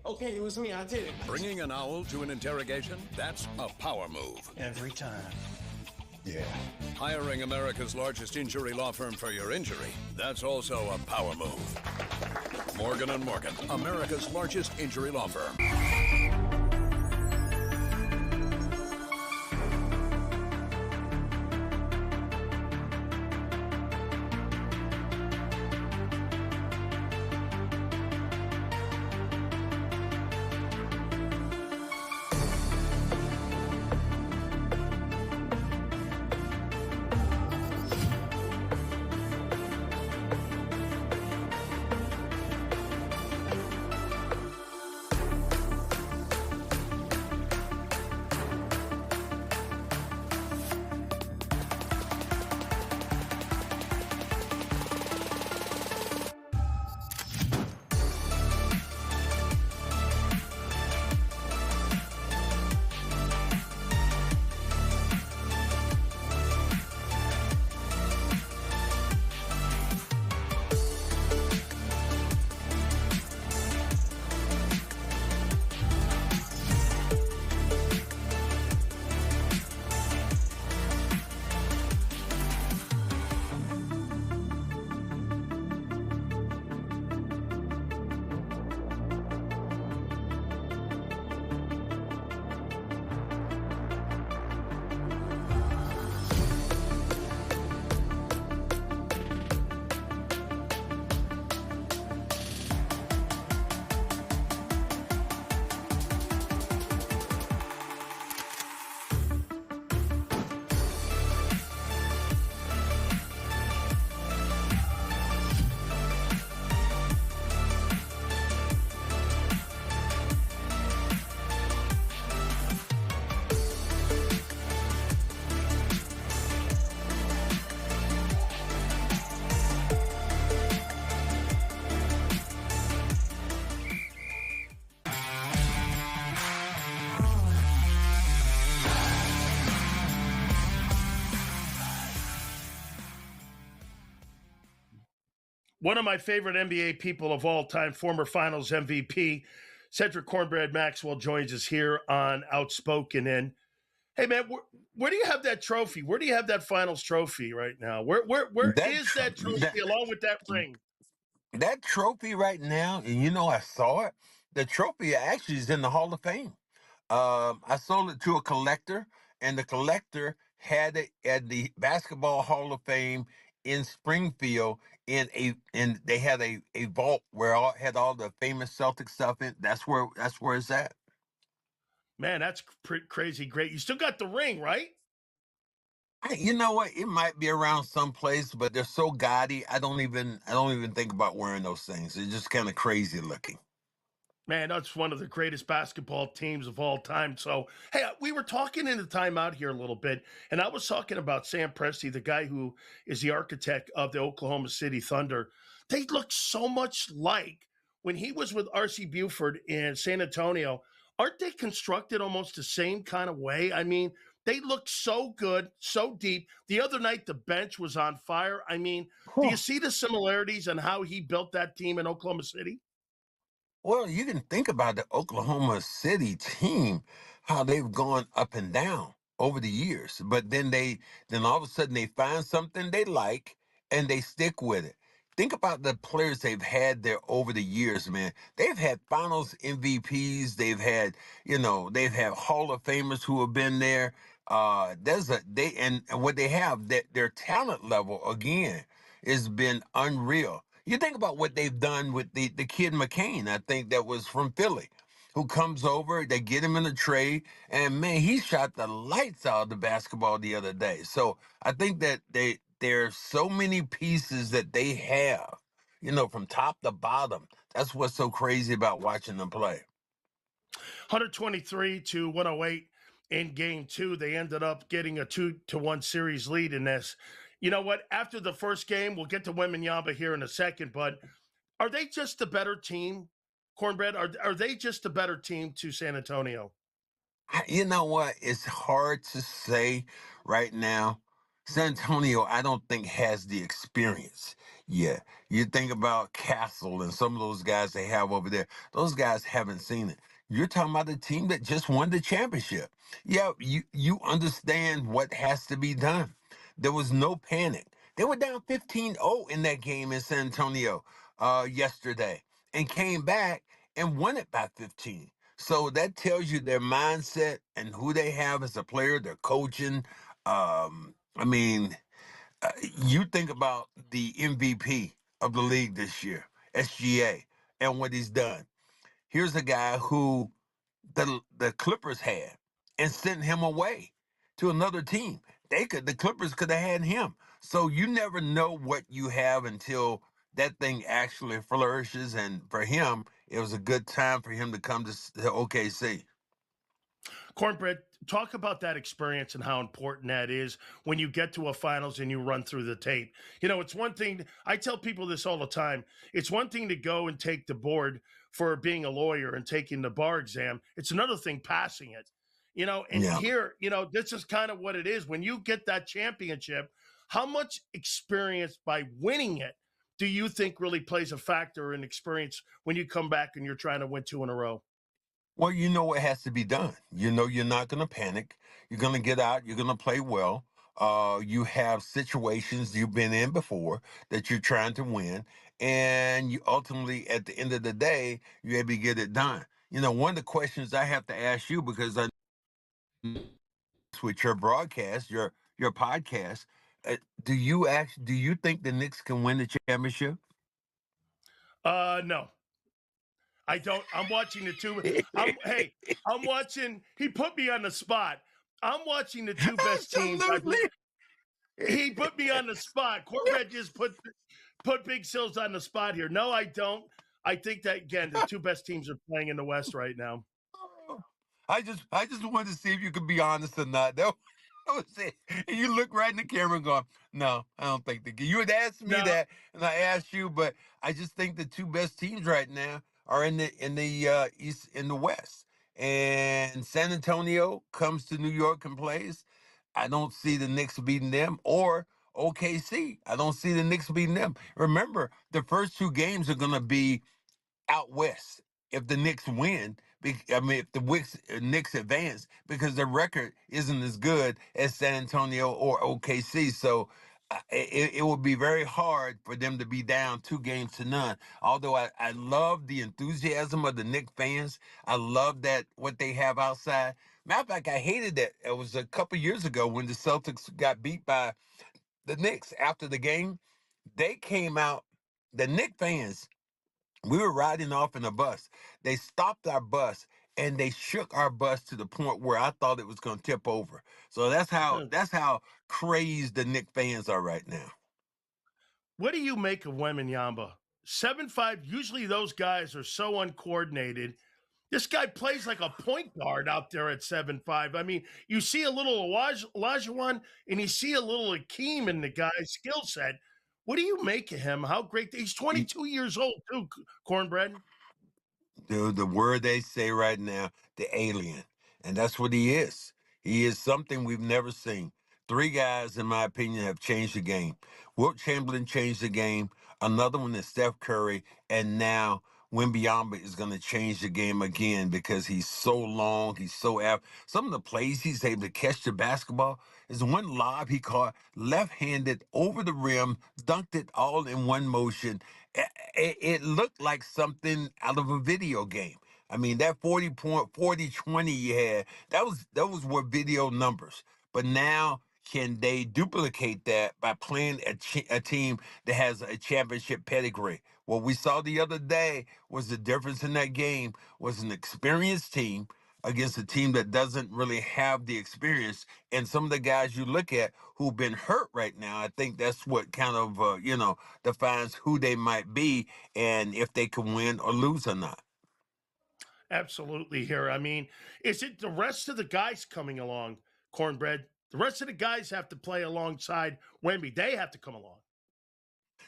Okay, it was me. I did it. Bringing an owl to an interrogation? That's a power move. Every time. Yeah. Hiring America's largest injury law firm for your injury? That's also a power move. Morgan & Morgan, America's largest injury law firm. one of my favorite NBA people of all time, former Finals MVP, Cedric Cornbread Maxwell, joins us here on Outspoken. And hey, man, where do you have that trophy? Where do you have that Finals trophy right now? Where is that trophy along with that ring? That trophy right now, and I saw it. The trophy actually is in the Hall of Fame. I sold it to a collector, and the collector had it at the Basketball Hall of Fame in Springfield. And they had a vault where had all the famous Celtic stuff in. That's where it's at. Man, that's crazy great. You still got the ring, right? You know what? It might be around someplace, but they're so gaudy. I don't even think about wearing those things. They're just kind of crazy looking. Man, that's one of the greatest basketball teams of all time. So, hey, we were talking in the timeout here a little bit, and I was talking about Sam Presti, the guy who is the architect of the Oklahoma City Thunder. They look so much like when he was with R.C. Buford in San Antonio. Aren't they constructed almost the same kind of way? I mean, they look so good, so deep. The other night, the bench was on fire. I mean, do you see the similarities on how he built that team in Oklahoma City? Well, you can think about the Oklahoma City team, how they've gone up and down over the years. But then all of a sudden they find something they like and they stick with it. Think about the players they've had there over the years, man. They've had finals MVPs. They've had Hall of Famers who have been there. And what they have, that their talent level again has been unreal. You think about what they've done with the kid McCain, I think that was from Philly, who comes over, they get him in a trade, and man, he shot the lights out of the basketball the other day. So I think that there's so many pieces that they have, from top to bottom. That's what's so crazy about watching them play. 123 to 108 in game two. They ended up getting a 2-1 series lead in this. You know what? After the first game, we'll get to Wembanyama here in a second, but are they just a better team, Cornbread? Are they just a better team to San Antonio? You know what? It's hard to say right now. San Antonio, I don't think has the experience yet. You think about Castle and some of those guys they have over there. Those guys haven't seen it. You're talking about a team that just won the championship. Yeah, you understand what has to be done. There was no panic. They were down 15-0 in that game in San Antonio yesterday and came back and won it by 15. So that tells you their mindset and who they have as a player, their coaching. I mean, you think about the MVP of the league this year, SGA, and what he's done. Here's a guy who the Clippers had and sent him away to another team. The Clippers could have had him. So you never know what you have until that thing actually flourishes. And for him, it was a good time for him to come to OKC. Cornbread, talk about that experience and how important that is when you get to a finals and you run through the tape. It's one thing, I tell people this all the time. It's one thing to go and take the board for being a lawyer and taking the bar exam. It's another thing passing it. Here, this is kind of what it is. When you get that championship, how much experience by winning it do you think really plays a factor in experience when you come back and you're trying to win 2 in a row? Well, you know what has to be done. You're not going to panic. You're going to get out. You're going to play well. You have situations you've been in before that you're trying to win. And you ultimately, at the end of the day, you're able to get it done. One of the questions I have to ask you, because I with your broadcast, your podcast, do you think the Knicks can win the championship? No. I don't. I'm watching the two. I'm watching. He put me on the spot. I'm watching the two best teams. He put me on the spot. Cornbread just put Big Sills on the spot here. No, I don't. I think that, again, the two best teams are playing in the West right now. I just wanted to see if you could be honest or not. That was it. And you look right in the camera and go, no, I don't think you had asked me that, and I asked you, but I just think the two best teams right now are in the East, in the West. And San Antonio comes to New York and plays. I don't see the Knicks beating them, or OKC. I don't see the Knicks beating them. Remember, the first two games are going to be out west. If the Knicks win, if the Knicks advance, because the record isn't as good as San Antonio or OKC. So it would be very hard for them to be down 2-0. Although I love the enthusiasm of the Knicks fans. I love that what they have outside. Matter of fact, I hated that. It was a couple years ago when the Celtics got beat by the Knicks after the game. They came out, the Knicks fans, we were riding off in a bus. They stopped our bus and they shook our bus to the point where I thought it was going to tip over. So that's how crazed the Knicks fans are right now. What do you make of Wembanyama? 7'5", usually those guys are so uncoordinated. This guy plays like a point guard out there at 7'5". I mean, you see a little Olajuwon and you see a little Akeem in the guy's skill set. What do you make of him? How great? He's 22 years old, too, Cornbread. Dude, the word they say right now, the alien. And that's what he is. He is something we've never seen. 3 guys, in my opinion, have changed the game. Wilt Chamberlain changed the game. Another one is Steph Curry. And now Wembanyama is going to change the game again because he's so long. He's so apt. Some of the plays he's able to catch the basketball is one lob he caught left-handed over the rim, dunked it all in one motion. It looked like something out of a video game. I mean, that 40-20 you had, that was what video numbers. But now, can they duplicate that by playing a team that has a championship pedigree? What we saw the other day was the difference in that game was an experienced team against a team that doesn't really have the experience. And some of the guys you look at who've been hurt right now, I think that's what kind of, defines who they might be and if they can win or lose or not. Absolutely here. I mean, is it the rest of the guys coming along, Cornbread? The rest of the guys have to play alongside Wemby. They have to come along.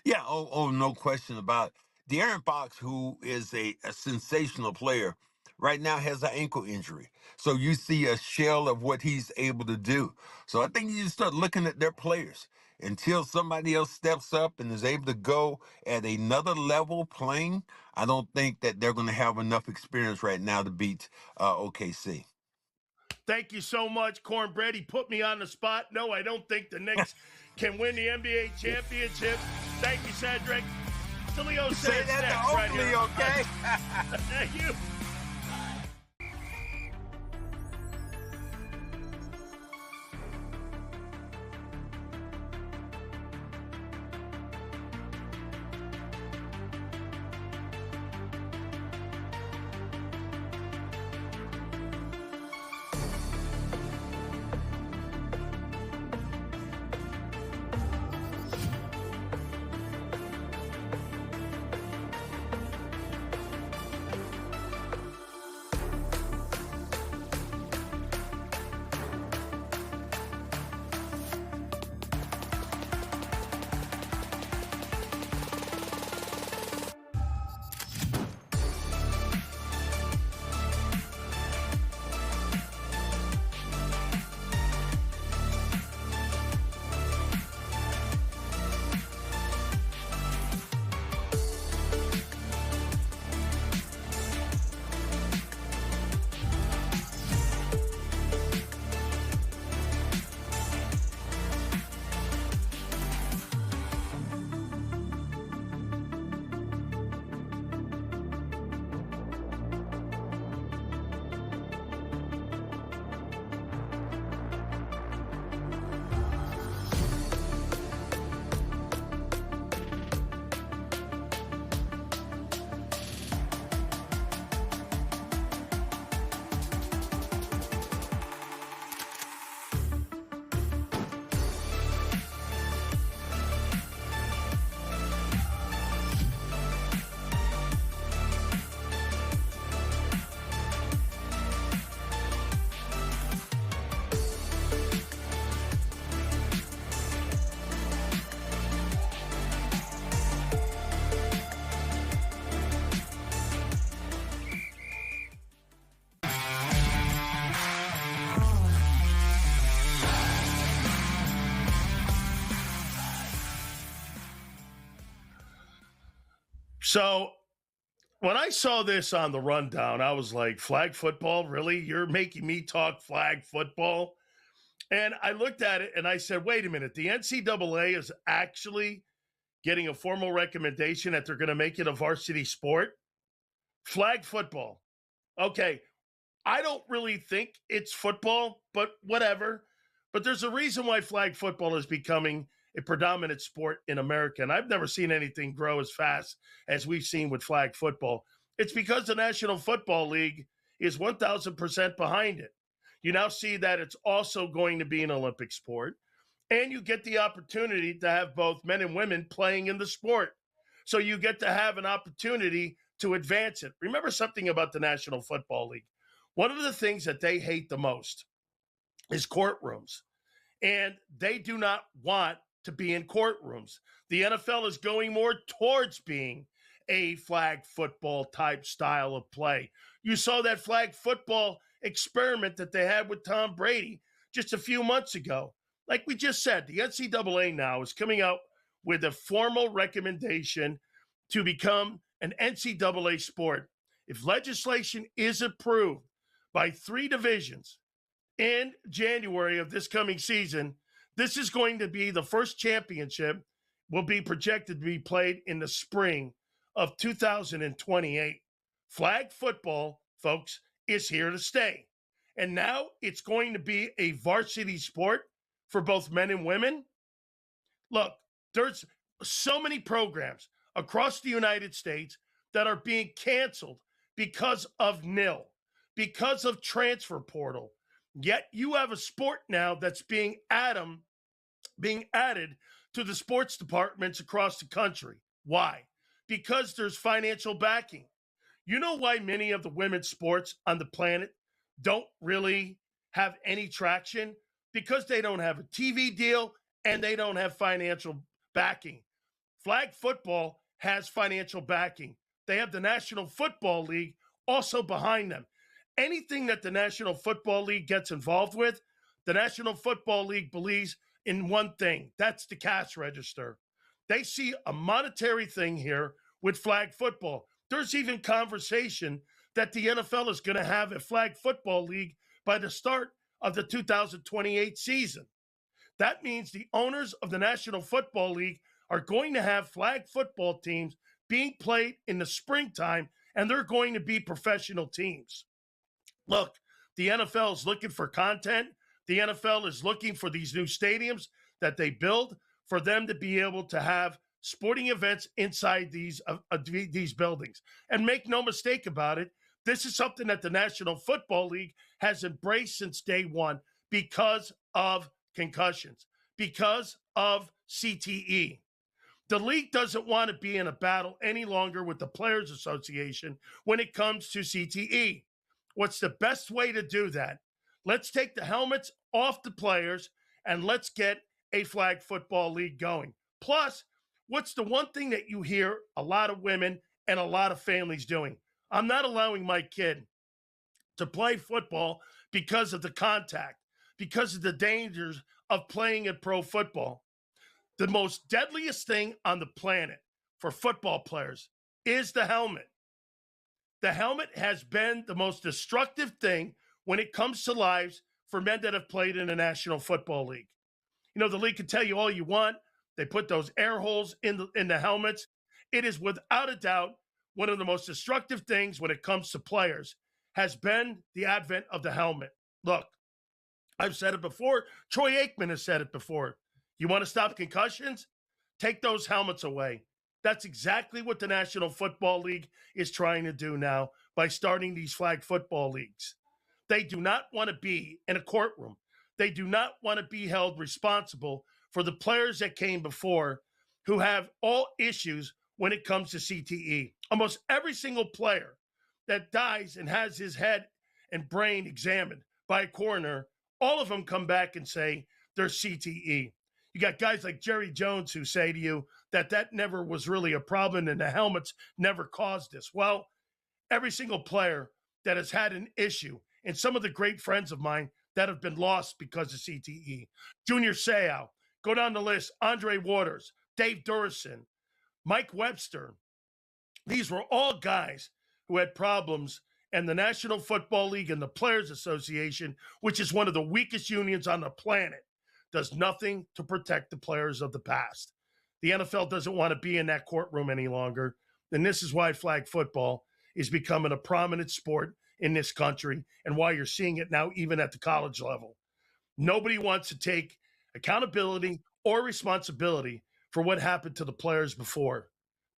Yeah, no question about it. De'Aaron Fox, who is a sensational player, right now has an ankle injury. So you see a shell of what he's able to do. So I think you just start looking at their players until somebody else steps up and is able to go at another level playing. I don't think that they're going to have enough experience right now to beat OKC. Thank you so much, Cornbread. He put me on the spot. No, I don't think the Knicks can win the NBA championship. Thank you, Cedric. Sileo says say that next to right Oakley, here. okay? Thank you. So when I saw this on the rundown, I was like, flag football? Really? You're making me talk flag football? And I looked at it and I said, wait a minute. The NCAA is actually getting a formal recommendation that they're going to make it a varsity sport? Flag football. Okay. I don't really think it's football, but whatever. But there's a reason why flag football is becoming a predominant sport in America. And I've never seen anything grow as fast as we've seen with flag football. It's because the National Football League is 1,000% behind it. You now see that it's also going to be an Olympic sport, and you get the opportunity to have both men and women playing in the sport. So you get to have an opportunity to advance it. Remember something about the National Football League. One of the things that they hate the most is courtrooms, and they do not want to be in courtrooms. The NFL is going more towards being a flag football type style of play. You saw that flag football experiment that they had with Tom Brady just a few months ago. Like we just said, the NCAA now is coming out with a formal recommendation to become an NCAA sport. If legislation is approved by 3 divisions in January of this coming season, this is going to be the first championship will be projected to be played in the spring of 2028. Flag football, folks, is here to stay. And now it's going to be a varsity sport for both men and women. Look, there's so many programs across the United States that are being canceled because of NIL, because of transfer portal. Yet you have a sport now that's being added to the sports departments across the country. Why? Because there's financial backing. You know why many of the women's sports on the planet don't really have any traction? Because they don't have a TV deal and they don't have financial backing. Flag football has financial backing. They have the National Football League also behind them. Anything that the National Football League gets involved with, the National Football League believes in one thing. That's the cash register. They see a monetary thing here with flag football. There's even conversation that the NFL is going to have a flag football league by the start of the 2028 season. That means the owners of the National Football League are going to have flag football teams being played in the springtime, and they're going to be professional teams. Look, the NFL is looking for content. The NFL is looking for these new stadiums that they build for them to be able to have sporting events inside these buildings. And make no mistake about it, this is something that the National Football League has embraced since day one because of concussions, because of CTE. The league doesn't want to be in a battle any longer with the Players Association when it comes to CTE. What's the best way to do that? Let's take the helmets off the players and let's get a flag football league going. Plus, what's the one thing that you hear a lot of women and a lot of families doing? I'm not allowing my kid to play football because of the contact, because of the dangers of playing in pro football. The most deadliest thing on the planet for football players is the helmet. The helmet has been the most destructive thing when it comes to lives for men that have played in the National Football League. You know, the league can tell you all you want. They put those air holes in the helmets. It is without a doubt one of the most destructive things when it comes to players has been the advent of the helmet. Look, I've said it before. Troy Aikman has said it before. You want to stop concussions? Take those helmets away. That's exactly what the National Football League is trying to do now by starting these flag football leagues. They do not want to be in a courtroom. They do not want to be held responsible for the players that came before who have all issues when it comes to CTE. Almost every single player that dies and has his head and brain examined by a coroner, all of them come back and say there's CTE. You got guys like Jerry Jones who say to you that never was really a problem and the helmets never caused this. Well, every single player that has had an issue, and some of the great friends of mine that have been lost because of CTE, Junior Seau, go down the list, Andre Waters, Dave Durison, Mike Webster, These were all guys who had problems, and the National Football League and the Players Association, which is one of the weakest unions on the planet, does nothing to protect the players of the past. The NFL doesn't want to be in that courtroom any longer, and this is why flag football is becoming a prominent sport in this country and why you're seeing it now even at the college level. Nobody wants to take accountability or responsibility for what happened to the players before.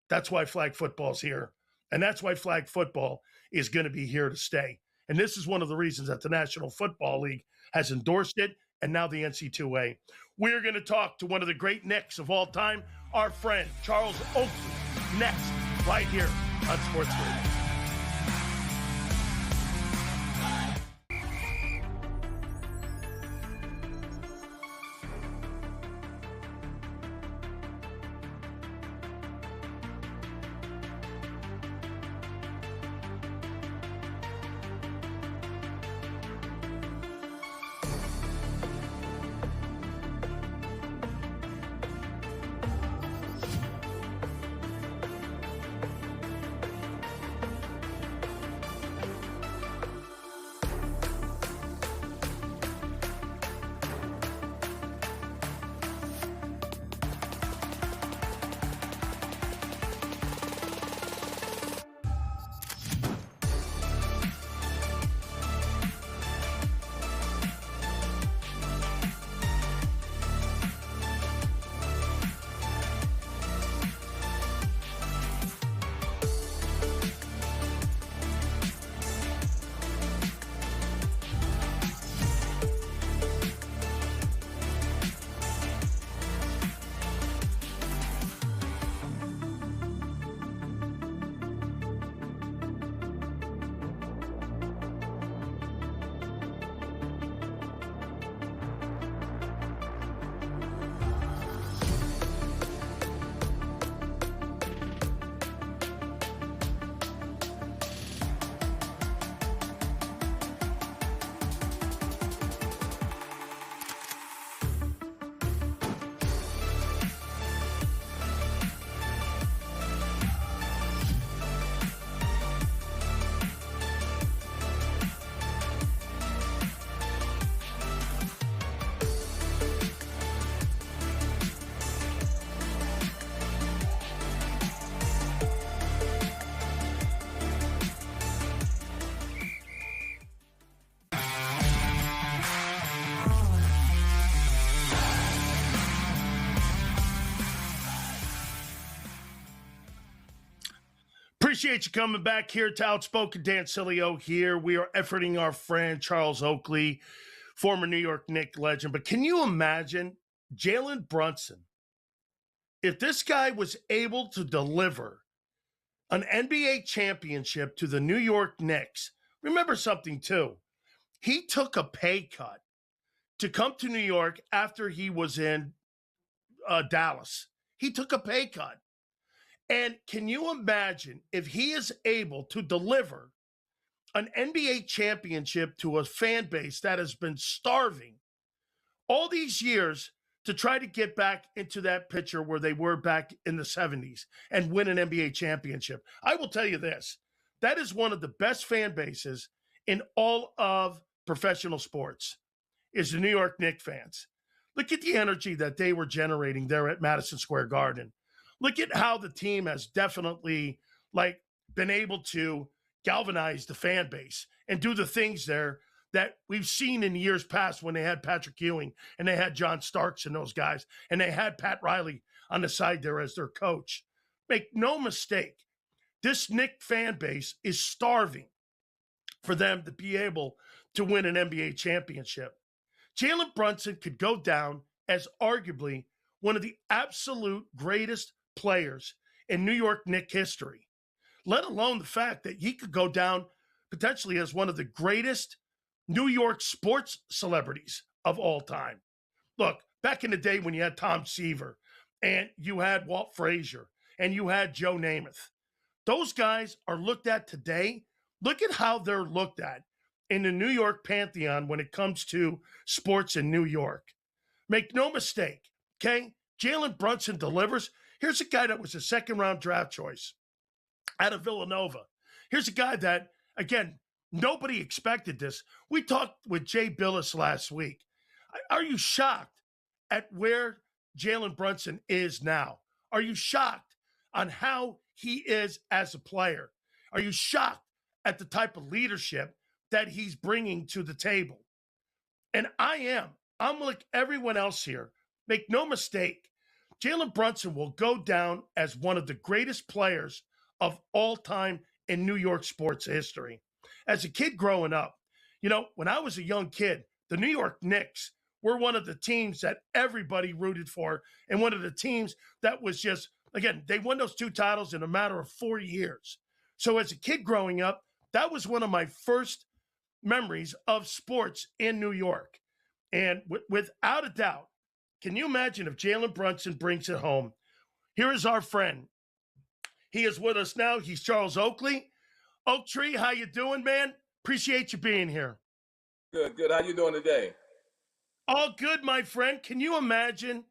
That's why flag football is here, and that's why flag football is going to be here to stay. And this is one of the reasons that the National Football League has endorsed it, and now the NCAA. We're going to talk to one of the great Knicks of all time, our friend Charles Oakley, next, right here on Sports Radio. Appreciate you coming back here to Outspoken. Dan Sileo here. We are efforting our friend Charles Oakley, former New York Knicks legend. But can you imagine Jalen Brunson? If this guy was able to deliver an NBA championship to the New York Knicks, remember something too. He took a pay cut to come to New York after he was in Dallas. He took a pay cut. And can you imagine if he is able to deliver an NBA championship to a fan base that has been starving all these years to try to get back into that picture where they were back in the 70s and win an NBA championship? I will tell you this, that is one of the best fan bases in all of professional sports, is the New York Knicks fans. Look at the energy that they were generating there at Madison Square Garden. Look at how the team has definitely been able to galvanize the fan base and do the things there that we've seen in years past when they had Patrick Ewing and they had John Starks and those guys, and they had Pat Riley on the side there as their coach. Make no mistake, this Knicks fan base is starving for them to be able to win an NBA championship. Jalen Brunson could go down as arguably one of the absolute greatest players in New York Knicks history, let alone the fact that he could go down potentially as one of the greatest New York sports celebrities of all time. Look, back in the day when you had Tom Seaver and you had Walt Frazier and you had Joe Namath, those guys are looked at today. Look at how they're looked at in the New York pantheon when it comes to sports in New York. Make no mistake, okay? Jalen Brunson delivers. Here's a guy that was a second-round draft choice out of Villanova. Here's a guy that, again, nobody expected this. We talked with Jay Billis last week. Are you shocked at where Jalen Brunson is now? Are you shocked on how he is as a player? Are you shocked at the type of leadership that he's bringing to the table? And I am. I'm like everyone else here. Make no mistake, Jalen Brunson will go down as one of the greatest players of all time in New York sports history. As a kid growing up, when I was a young kid, the New York Knicks were one of the teams that everybody rooted for, and one of the teams that was just, again, they won those 2 titles in a matter of 4 years. So as a kid growing up, that was one of my first memories of sports in New York. And without a doubt, can you imagine if Jalen Brunson brings it home? Here is our friend. He is with us now. He's Charles Oakley. Oak Tree, how you doing, man? Appreciate you being here. Good. How you doing today? All good, my friend. Can you imagine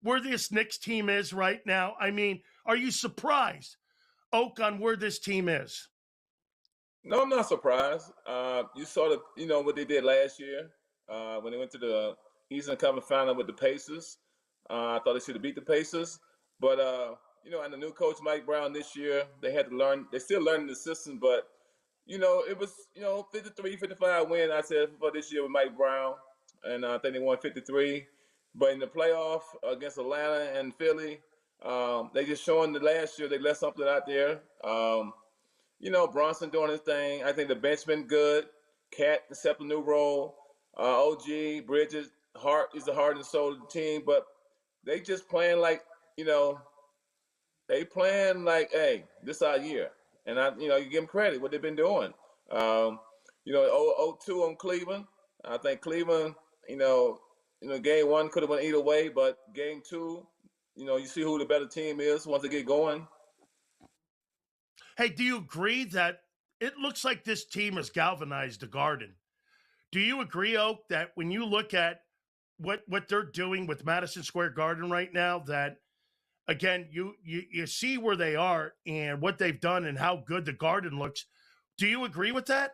where this Knicks team is right now? I mean, are you surprised, Oak, on where this team is? No, I'm not surprised. You saw what they did last year when they went to the Eastern Conference Final with the Pacers. I thought they should have beat the Pacers, but and the new coach Mike Brown this year, they had to learn. They're still learning the system, but it was 53, 55 win. I said for this year with Mike Brown, and I think they won 53. But in the playoff against Atlanta and Philly, they just showing the last year they left something out there. Brunson doing his thing. I think the bench been good. Cat accept a new role. OG, Bridges, Hart is the heart and soul of the team, but they just playing like, they playing like, hey, this our year. And you give them credit what they've been doing. 0-2 on Cleveland. I think Cleveland, game 1 could have went either way, but game 2, you see who the better team is once they get going. Hey, do you agree that it looks like this team has galvanized the Garden? Do you agree, Oak, that when you look at what they're doing with Madison Square Garden right now, that, again, you see where they are and what they've done and how good the Garden looks? Do you agree with that?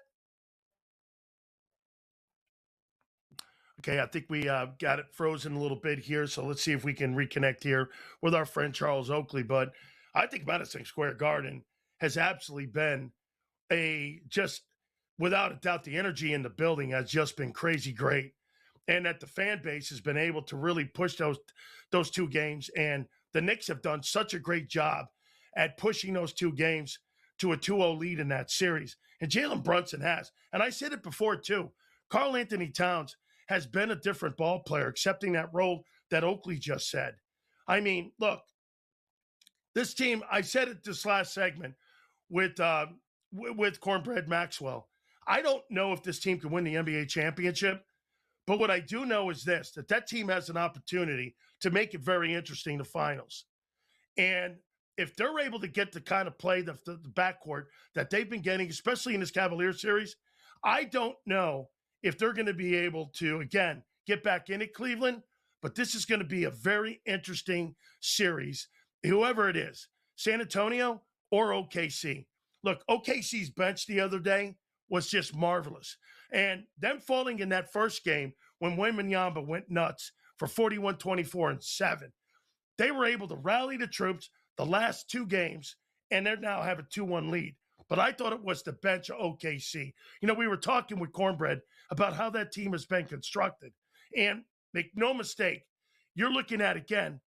Okay, I think we got it frozen a little bit here, so let's see if we can reconnect here with our friend Charles Oakley. But I think Madison Square Garden has absolutely been just without a doubt, the energy in the building has just been crazy great. And that the fan base has been able to really push those 2 games. And the Knicks have done such a great job at pushing those 2 games to a 2-0 lead in that series. And Jalen Brunson has. And I said it before, too. Karl-Anthony Towns has been a different ball player, accepting that role that Oakley just said. I mean, look, this team, I said it this last segment with Cornbread Maxwell. I don't know if this team can win the NBA championship, but what I do know is this, that team has an opportunity to make it very interesting, the finals. And if they're able to get the kind of play, the backcourt that they've been getting, especially in this Cavaliers series, I don't know if they're going to be able to, again, get back into Cleveland, but this is going to be a very interesting series, whoever it is, San Antonio or OKC. Look, OKC's bench the other day was just marvelous. And them falling in that first game when Wembanyama went nuts for 41, 24, and 7, they were able to rally the troops the last 2 games, and they now have a 2-1 lead. But I thought it was the bench of OKC. We were talking with Cornbread about how that team has been constructed. And make no mistake, you're looking at, again,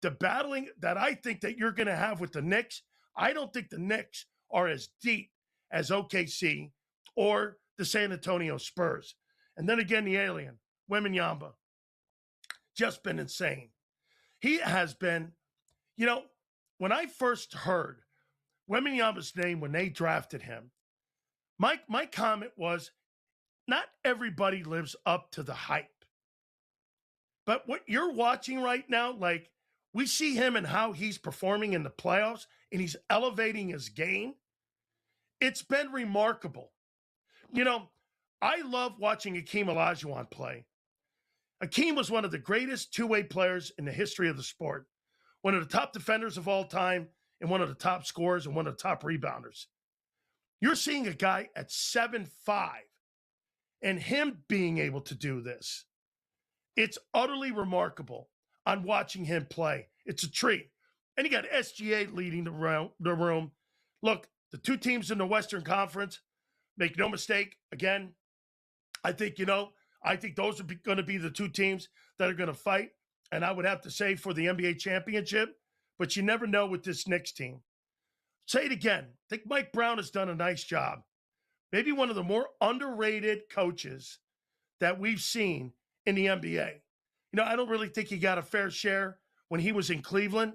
the battling that I think that you're going to have with the Knicks. I don't think the Knicks are as deep as OKC or the San Antonio Spurs. And then again, the alien, Wembanyama, just been insane. He has been, when I first heard Wembanyama's name when they drafted him, my comment was, not everybody lives up to the hype. But what you're watching right now, like, we see him and how he's performing in the playoffs, and he's elevating his game. It's been remarkable. I love watching Akeem Olajuwon play. Akeem was one of the greatest 2-way players in the history of the sport. One of the top defenders of all time. and one of the top scorers and one of the top rebounders. You're seeing a guy at 7'5", and him being able to do this. It's utterly remarkable on watching him play. It's a treat. And you got SGA leading the room. Look, the two teams in the Western Conference, make no mistake, again, I think those are going to be the two teams that are going to fight. And I would have to say for the NBA championship, but you never know with this Knicks team. Say it again. I think Mike Brown has done a nice job. Maybe one of the more underrated coaches that we've seen in the NBA. I don't really think he got a fair share when he was in Cleveland.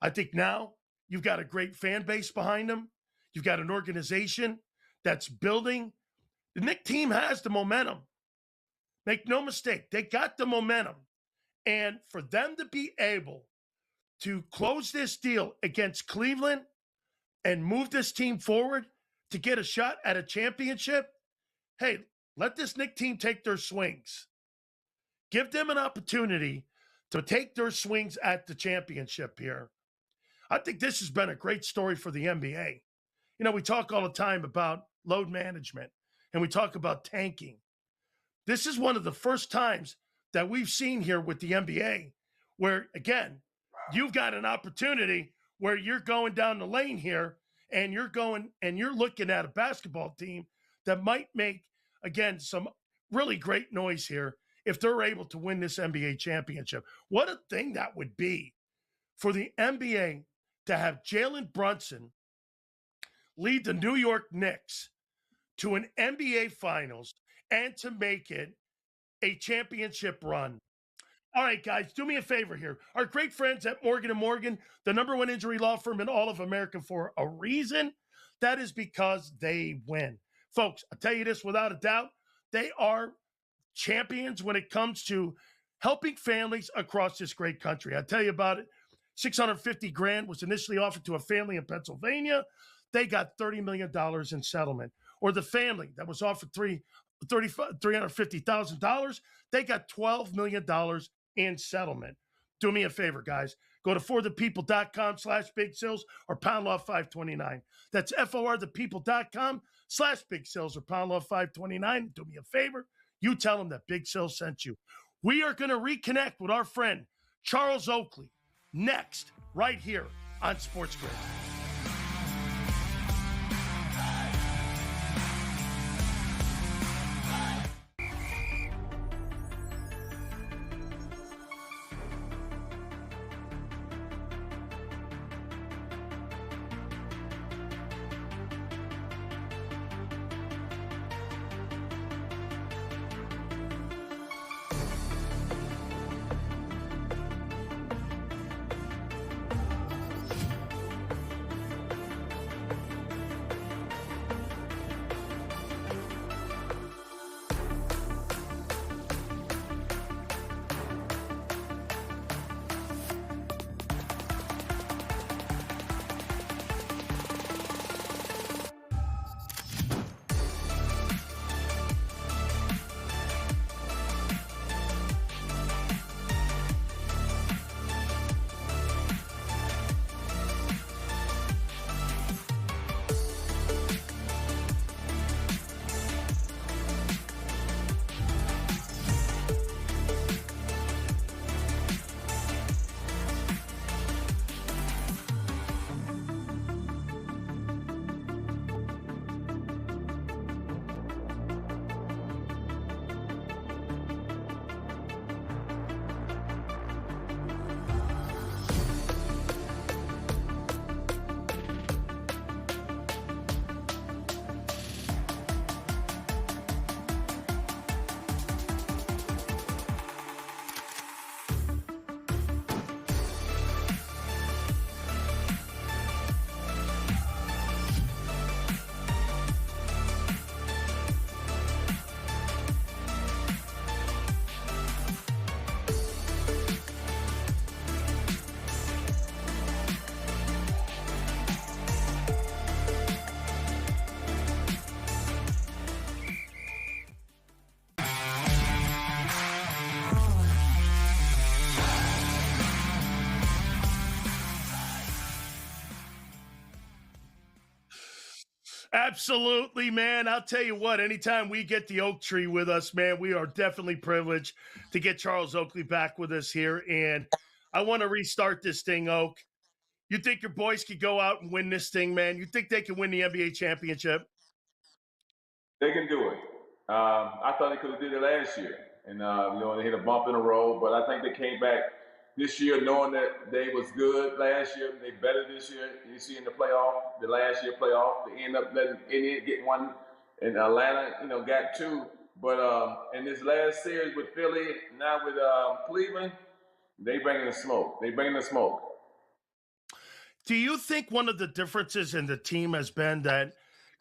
I think now you've got a great fan base behind him. You've got an organization that's building. The Knicks team has the momentum. Make no mistake, they got the momentum. And for them to be able to close this deal against Cleveland and move this team forward to get a shot at a championship, hey, let this Knicks team take their swings. Give them an opportunity to take their swings at the championship here. I think this has been a great story for the NBA. We talk all the time about load management, and we talk about tanking. This is one of the first times that we've seen here with the NBA where, again, you've got an opportunity where you're going down the lane here and you're looking at a basketball team that might make, again, some really great noise here if they're able to win this NBA championship. What a thing that would be for the NBA to have Jalen Brunson lead the New York Knicks to an NBA Finals and to make it a championship run. All right, guys, do me a favor here. Our great friends at Morgan & Morgan, the #1 injury law firm in all of America for a reason. That is because they win. Folks, I'll tell you this without a doubt. They are champions when it comes to helping families across this great country. I'll tell you about it. $650,000 was initially offered to a family in Pennsylvania. They got $30 million in settlement. Or the family that was offered $350,000, they got $12 million in settlement. Do me a favor, guys. Go to forthepeople.com/big sales or pound law 529. That's forthepeople.com/big sales or pound law 529. Do me a favor. You tell them that Big Sales sent you. We are going to reconnect with our friend Charles Oakley next, right here on Sports Grid. Absolutely, man. I'll tell you what, anytime we get the Oak Tree with us, man, we are definitely privileged to get Charles Oakley back with us here. And I want to restart this thing, Oak. You think your boys could go out and win this thing, man? You think they can win the NBA championship? They can do it. I thought they could have did it last year. And, they hit a bump in the road. But I think they came back this year knowing that they was good last year. They better this year. You see in the playoff, the last year playoff, they end up letting Indiana get one. And Atlanta, got two. But in this last series with Philly, now with Cleveland, they bringing the smoke. Do you think one of the differences in the team has been that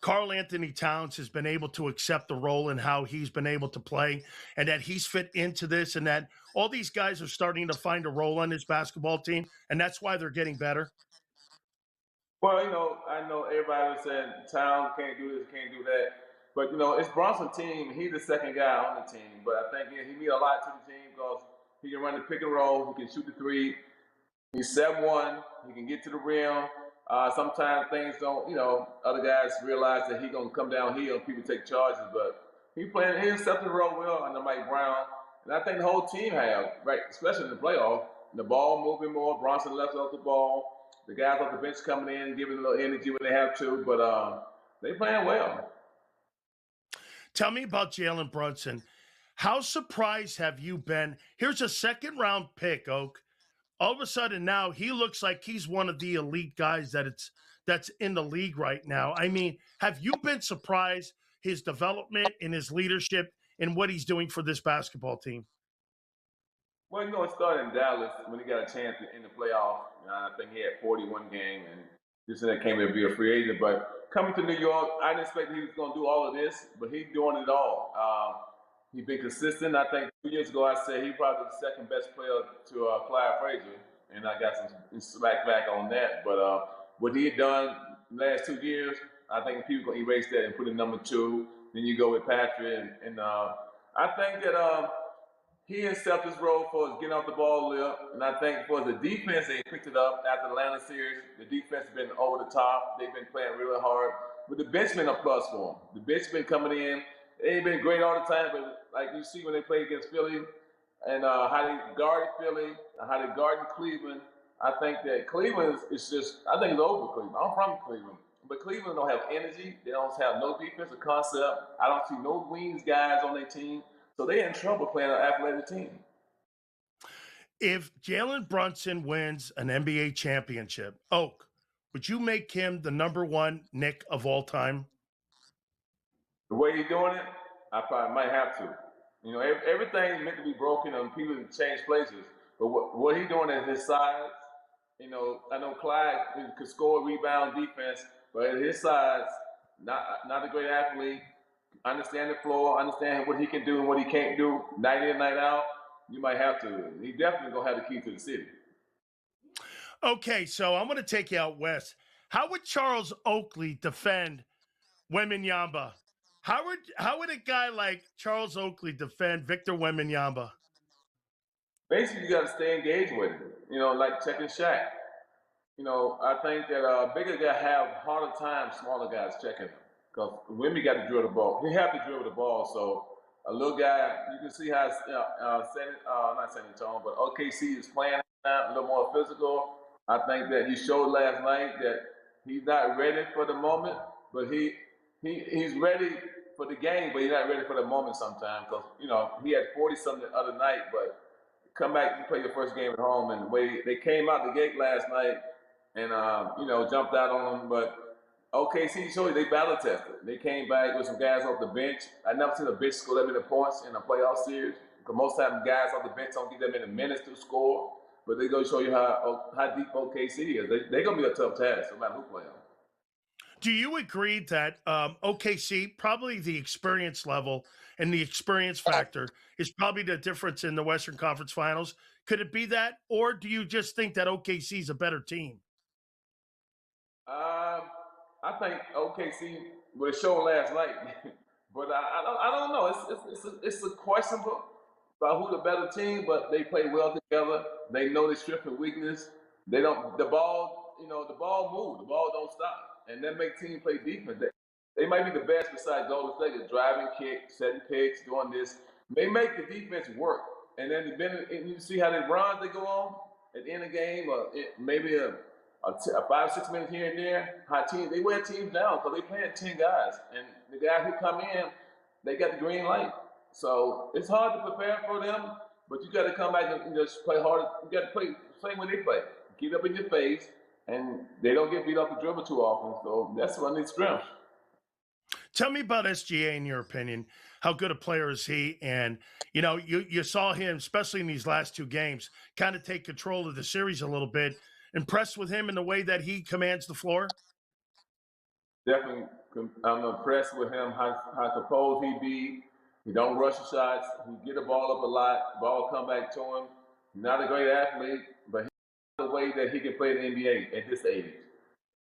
Karl-Anthony Towns has been able to accept the role and how he's been able to play, and that he's fit into this, and that all these guys are starting to find a role on this basketball team, and that's why they're getting better? Well, I know everybody was saying Towns can't do this, can't do that. But, it's Brunson's team. He's the second guy on the team. But I think he means a lot to the team because he can run the pick and roll. He can shoot the three. He's 7'1". He can get to the rim. Sometimes things don't, other guys realize that he's going to come downhill and people take charges. But he accepted the role well under Mike Brown. And I think the whole team have, right, especially in the playoff, the ball moving more. Brunson left off the ball. The guys off the bench coming in, giving a little energy when they have to. But they playing well. Tell me about Jalen Brunson. How surprised have you been? Here's a second-round pick, Oak. All of a sudden now he looks like he's one of the elite guys that's in the league right now. I mean, have you been surprised his development and his leadership and what he's doing for this basketball team? Well, it started in Dallas when he got a chance in the playoff. I think he had 41 games, and this and that came to be a free agent. But coming to New York, I didn't expect he was going to do all of this, but he's doing it all. He's been consistent. I think 2 years ago I said he probably the second best player to Clyde Frazier, and I got some slack back on that. But what he had done the last 2 years, I think people going to erase that and put him number 2. Then you go with Patrick, and I think that he accepted his role for getting off the ball a little, and I think for the defense, they picked it up after the Atlanta series. The defense has been over the top. They've been playing really hard. But the bench been a plus for them. The bench been coming in. They ain't been great all the time, but like you see when they play against Philly and how they guarded Philly, and how they guarded Cleveland, I think that Cleveland is just, I think it's over Cleveland. I'm from Cleveland. But Cleveland don't have energy. They don't have no defensive concept. I don't see no wings guys on their team. So they're in trouble playing an athletic team. If Jalen Brunson wins an NBA championship, Oak, would you make him the number 1 Knick of all time? The way he's doing it, I probably might have to. Everything's meant to be broken and people change places. But what he's doing is his size. I know Clyde could score, rebound, defense, but at his size, not a great athlete. Understand the floor, understand what he can do and what he can't do, night in, night out. You might have to. He definitely going to have the key to the city. Okay, so I'm going to take you out west. How would Charles Oakley defend Wembanyama? How would a guy like Charles Oakley defend Victor Wembanyama? Basically, you got to stay engaged with him. Like checking Shaq. I think that bigger guys have harder time, smaller guys checking him. Because Wemby got to drill the ball. He have to drill the ball. So a little guy, you can see how not San Antonio, but OKC is playing a little more physical. I think that he showed last night that he's not ready for the moment, but he's ready for the game, but he's not ready for the moment sometimes. Because he had 40-something the other night, but come back and play your first game at home, and the way they came out the gate last night and jumped out on him, but. OKC showed you they battle tested. They came back with some guys off the bench. I never seen a bench score that many points in a playoff series. Because most times guys off the bench don't give them many minutes to score. But they're going to show you how deep OKC is. They're going to be a tough task no matter who play them. Do you agree that OKC, probably the experience level and the experience factor is probably the difference in the Western Conference Finals? Could it be that? Or do you just think that OKC is a better team? I think OKC was shown last night, but I don't know. It's a questionable about who the better team, but they play well together. They know their strength and weakness. The ball moves. The ball don't stop, and that makes teams play defense. They might be the best besides Golden State at driving, kick, setting picks, doing this. They make the defense work. And then you see how they runs they go on at the end of the game, or maybe a 5-6 minutes here and there. High teams, they wear teams down because they playing 10 guys. And the guys who come in, they got the green light. So it's hard to prepare for them, but you got to come back and just play hard. You got to play same way they play. Get up in your face, and they don't get beat off the dribble too often. So that's one of their strengths. Tell me about SGA in your opinion. How good a player is he? And, you know, you saw him, especially in these last two games, kind of take control of the series a little bit. Impressed with him in the way that he commands the floor? Definitely, I'm impressed with him, how composed he be. He don't rush the shots. He get the ball up a lot. Ball come back to him. Not a great athlete, but the way that he can play in the NBA at this age.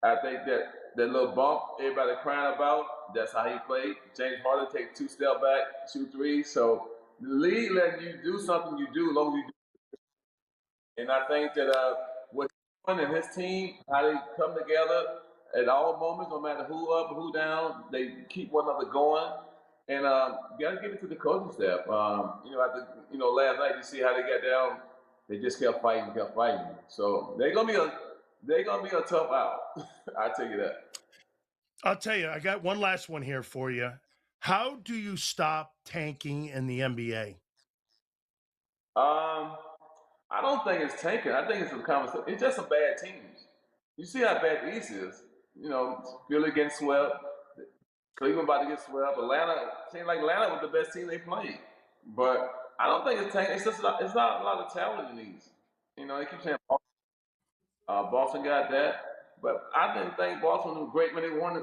I think that little bump everybody crying about, that's how he played. James Harden take 2 step back, shoot 3. So the league letting you do something you do, as long as you do. And I think that what he's doing and his team, how they come together at all moments, no matter who up, who down, they keep one another going. And you got to give it to the coaching staff. After last night, you see how they got down. They just kept fighting. So they're gonna be a tough out. I tell you that. I'll tell you, I got one last one here for you. How do you stop tanking in the NBA? I don't think it's tanking. I think it's some conversation. It's just some bad teams. You see how bad the East is. Philly getting swept. Cleveland about to get swept. Atlanta seemed like Atlanta was the best team they played. But I don't think it's tanking. It's not a lot of talent in the East. They keep saying Boston got that. But I didn't think Boston was great when they won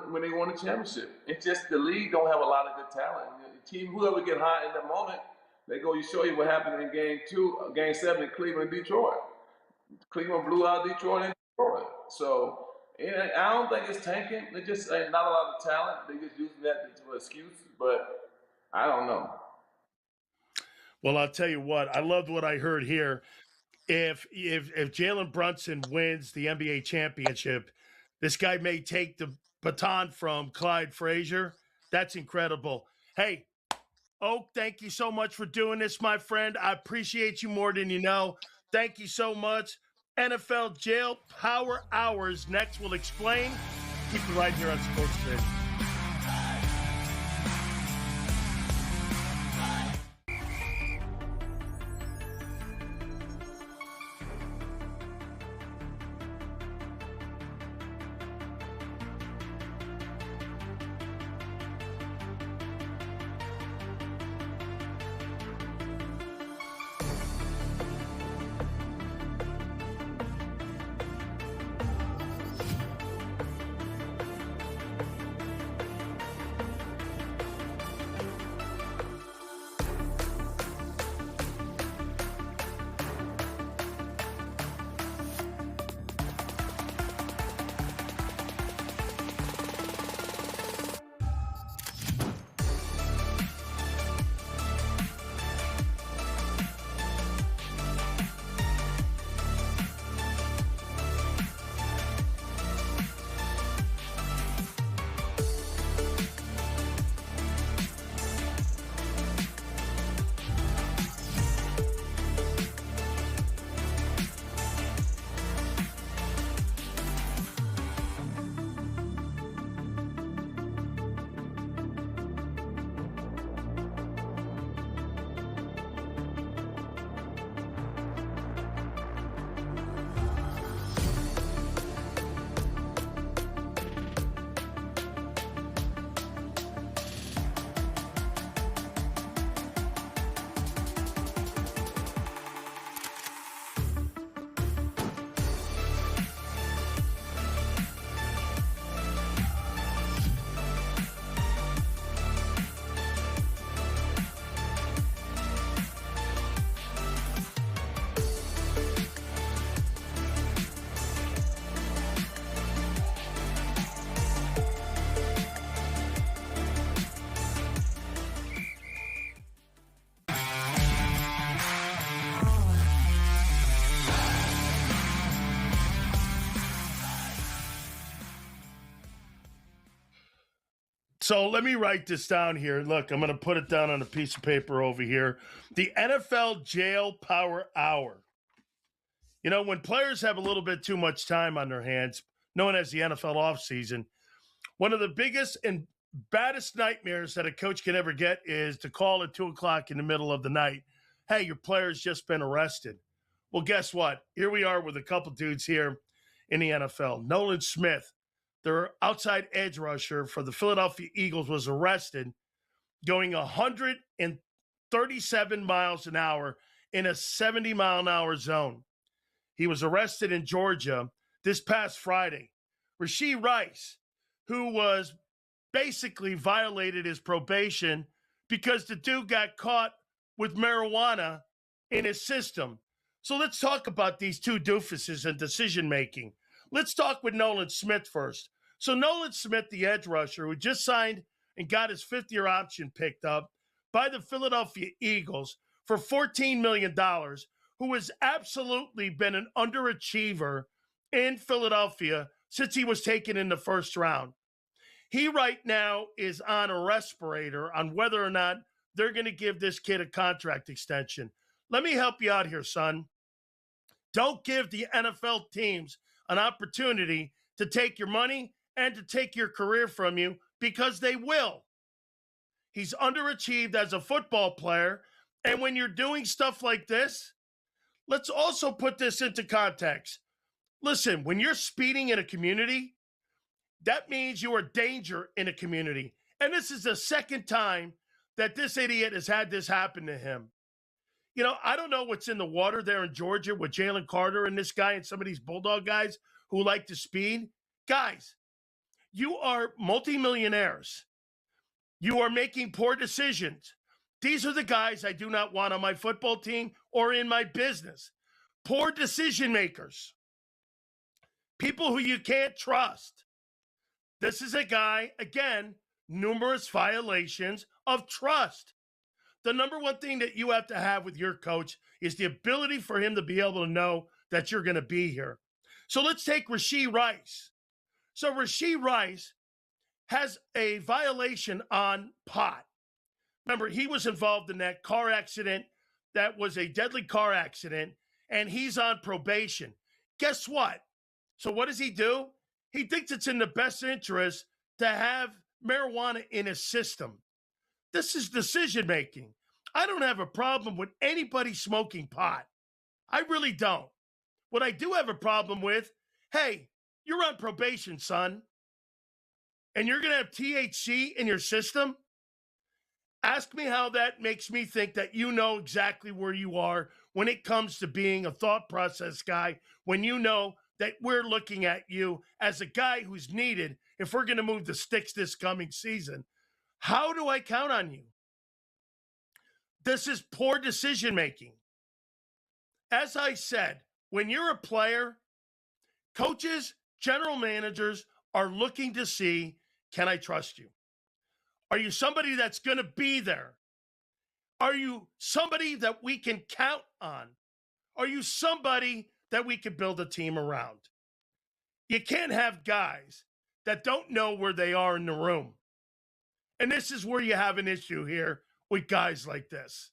the championship. It's just the league don't have a lot of good talent. The team, whoever get hot in that moment, they go show you what happened in Game 7 in Cleveland and Detroit. Cleveland blew out Detroit and Detroit. So I don't think it's tanking. They just ain't not a lot of talent. They just using that as an excuse. But I don't know. Well, I'll tell you what. I loved what I heard here. If Jalen Brunson wins the NBA championship, this guy may take the baton from Clyde Frazier. That's incredible. Hey, Oak, thank you so much for doing this, my friend. I appreciate you more than you know. Thank you so much. NFL Jail Power Hours. Next, we'll explain. Keep it right here on Sports Grid. So let me write this down here. Look, I'm going to put it down on a piece of paper over here. The NFL Jail Power Hour. You know, when players have a little bit too much time on their hands, known as the NFL offseason, one of the biggest and baddest nightmares that a coach can ever get is to call at 2 o'clock in the middle of the night, hey, your player's just been arrested. Well, guess what? Here we are with a couple dudes here in the NFL. Nolan Smith, their outside edge rusher for the Philadelphia Eagles, was arrested going 137 miles an hour in a 70-mile-an-hour zone. He was arrested in Georgia this past Friday. Rashee Rice, who was basically violated his probation because the dude got caught with marijuana in his system. So let's talk about these two doofuses and decision-making. Let's talk with Nolan Smith first. So Nolan Smith, the edge rusher, who just signed and got his fifth-year option picked up by the Philadelphia Eagles for $14 million, who has absolutely been an underachiever in Philadelphia since he was taken in the first round. He right now is on a respirator on whether or not they're going to give this kid a contract extension. Let me help you out here, son. Don't give the NFL teams an opportunity to take your money and to take your career from you, because they will. He's underachieved as a football player, and when you're doing stuff like this, let's also put this into context. Listen, when you're speeding in a community, that means you are danger in a community. And this is the second time that this idiot has had this happen to him. You know, I don't know what's in the water there in Georgia with Jalen Carter and this guy and some of these Bulldog guys who like to speed. Guys, you are multimillionaires. You are making poor decisions. These are the guys I do not want on my football team or in my business. Poor decision makers. People who you can't trust. This is a guy, again, numerous violations of trust. The number one thing that you have to have with your coach is the ability for him to be able to know that you're going to be here. So let's take Rashee Rice. So Rashee Rice has a violation on pot. Remember, he was involved in that car accident. That was a deadly car accident, and he's on probation. Guess what? So what does he do? He thinks it's in the best interest to have marijuana in his system. This is decision-making. I don't have a problem with anybody smoking pot. I really don't. What I do have a problem with, hey, you're on probation, son, and you're going to have THC in your system? Ask me how that makes me think that you know exactly where you are when it comes to being a thought process guy, when you know that we're looking at you as a guy who's needed if we're going to move the sticks this coming season. How do I count on you? This is poor decision-making. As I said, when you're a player, coaches, general managers are looking to see, can I trust you? Are you somebody that's going to be there? Are you somebody that we can count on? Are you somebody that we can build a team around? You can't have guys that don't know where they are in the room. And this is where you have an issue here with guys like this.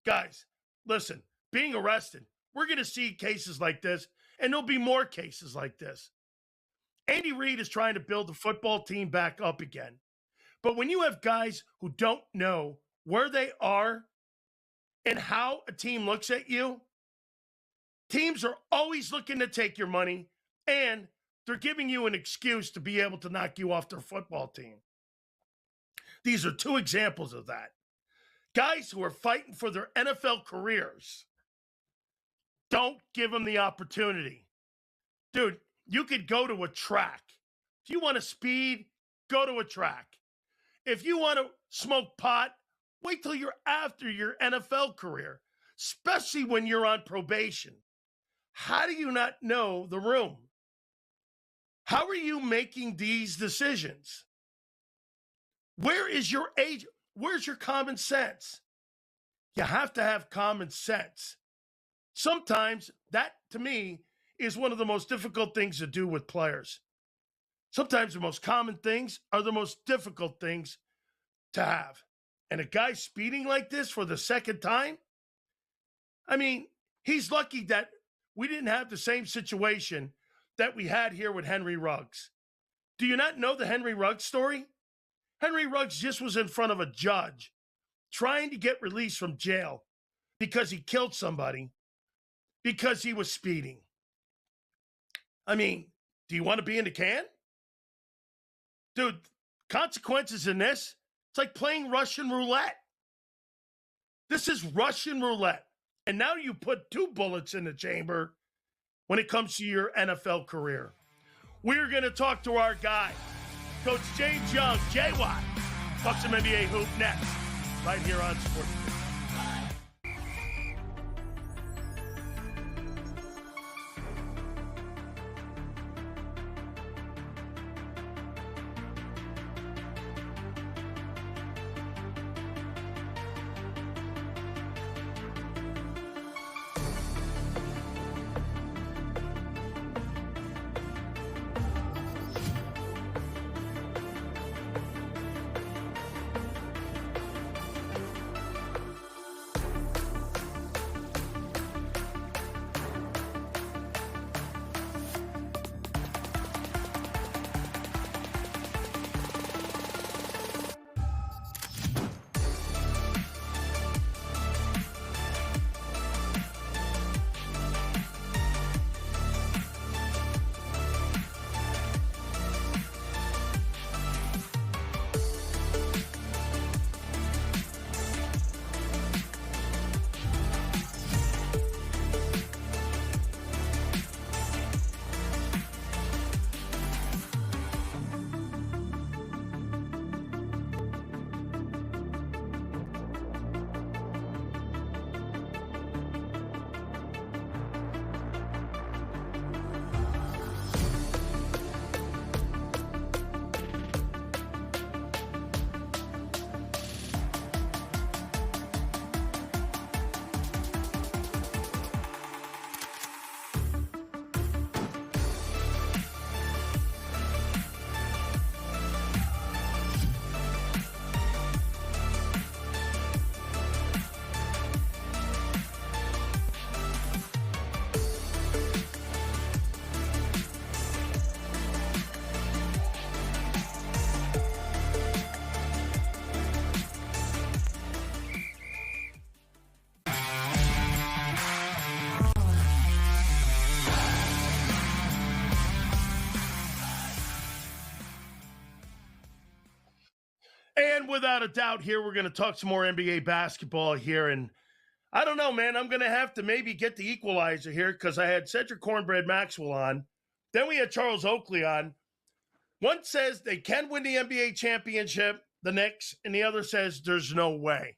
Guys, listen, being arrested, we're going to see cases like this, and there'll be more cases like this. Andy Reid is trying to build the football team back up again. But when you have guys who don't know where they are and how a team looks at you, teams are always looking to take your money, and they're giving you an excuse to be able to knock you off their football team. These are two examples of that. Guys who are fighting for their NFL careers, don't give them the opportunity. Dude, you could go to a track. If you want to speed, go to a track. If you want to smoke pot, wait till you're after your NFL career, especially when you're on probation. How do you not know the room? How are you making these decisions? Where is your age? Where's your common sense? You have to have common sense. Sometimes that, to me, is one of the most difficult things to do with players. Sometimes the most common things are the most difficult things to have. And a guy speeding like this for the second time, I mean, he's lucky that we didn't have the same situation that we had here with Henry Ruggs. Do you not know the Henry Ruggs story? Henry Ruggs just was in front of a judge trying to get released from jail because he killed somebody because he was speeding. I mean, do you want to be in the can? Dude, consequences in this, it's like playing Russian roulette. This is Russian roulette. And now you put 2 bullets in the chamber when it comes to your NFL career. We're going to talk to our guy, Coach Jay Jung, JY. Talk some NBA hoop next, right here on Sports. And without a doubt here, we're going to talk some more NBA basketball here. And I don't know, man, I'm going to have to maybe get the equalizer here because I had Cedric Cornbread Maxwell on. Then we had Charles Oakley on. One says they can win the NBA championship, the Knicks, and the other says there's no way.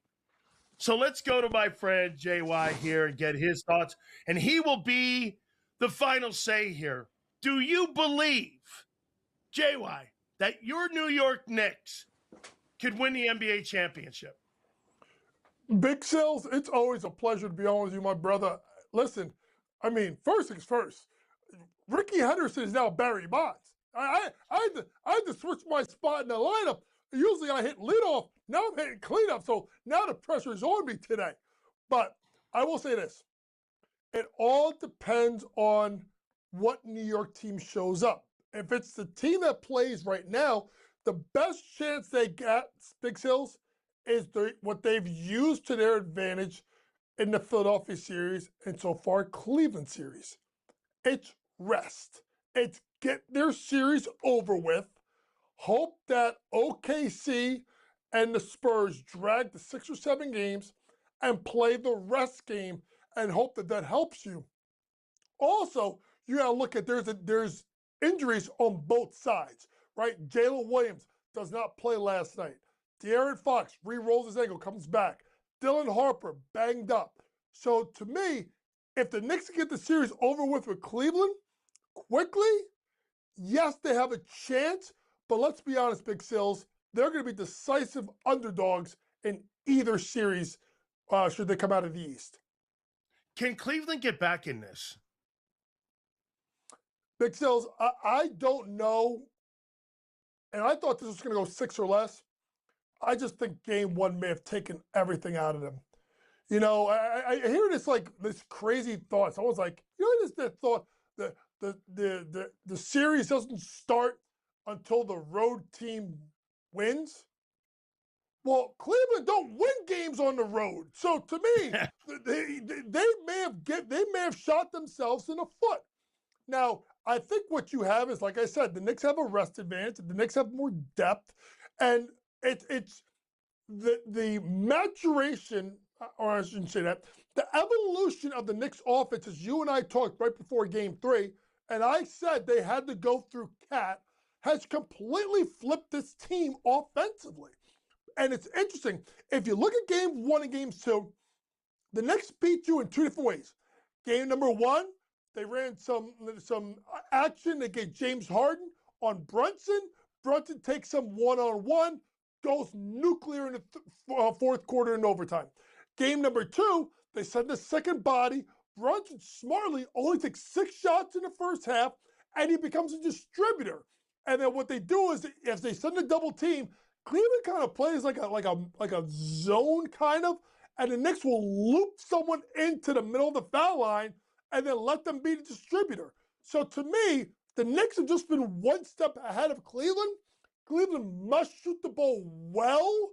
So let's go to my friend JY here and get his thoughts. And he will be the final say here. Do you believe, JY, that your New York Knicks could win the NBA championship? Big Sills, it's always a pleasure to be on with you, my brother. Listen, I mean, first things first, Ricky Henderson is now Barry Bonds. I had to switch my spot in the lineup. Usually I hit leadoff. Now I'm hitting cleanup. So now the pressure is on me today. But I will say this. It all depends on what New York team shows up. If it's the team that plays right now, the best chance they got, Big Sills, is what they've used to their advantage in the Philadelphia series and so far Cleveland series. It's rest. It's get their series over with. Hope that OKC and the Spurs drag the 6 or 7 games and play the rest game and hope that that helps you. Also, you got to look at there's injuries on both sides, right? Jalen Williams does not play last night. De'Aaron Fox re-rolls his ankle, comes back. Dylan Harper banged up. So to me, if the Knicks get the series over with Cleveland quickly, yes, they have a chance. But let's be honest, Big Sills, they're going to be decisive underdogs in either series should they come out of the East. Can Cleveland get back in this? Big Sills, I don't know and I thought this was going to go 6 or less. I just think game 1 may have taken everything out of them. You know, I hear this crazy thought. Someone's like, this thought that the series doesn't start until the road team wins. Well, Cleveland don't win games on the road, so to me, they may have shot themselves in the foot. Now, I think what you have is, like I said, the Knicks have a rest advantage. The Knicks have more depth, and it's the maturation, or I shouldn't say that, the evolution of the Knicks offense, as you and I talked right before game 3, and I said they had to go through Cat, has completely flipped this team offensively. And it's interesting. If you look at game 1 and game 2, the Knicks beat you in 2 different ways. Game number 1, they ran some action. They get James Harden on Brunson. Brunson takes some one-on-one, goes nuclear in the fourth quarter in overtime. Game number 2, they send the second body. Brunson smartly only takes 6 shots in the first half, and he becomes a distributor. And then what they do is, if they send a double team, Cleveland kind of plays like a zone kind of, and the Knicks will loop someone into the middle of the foul line and then let them be the distributor. So to me, the Knicks have just been one step ahead of Cleveland. Cleveland must shoot the ball well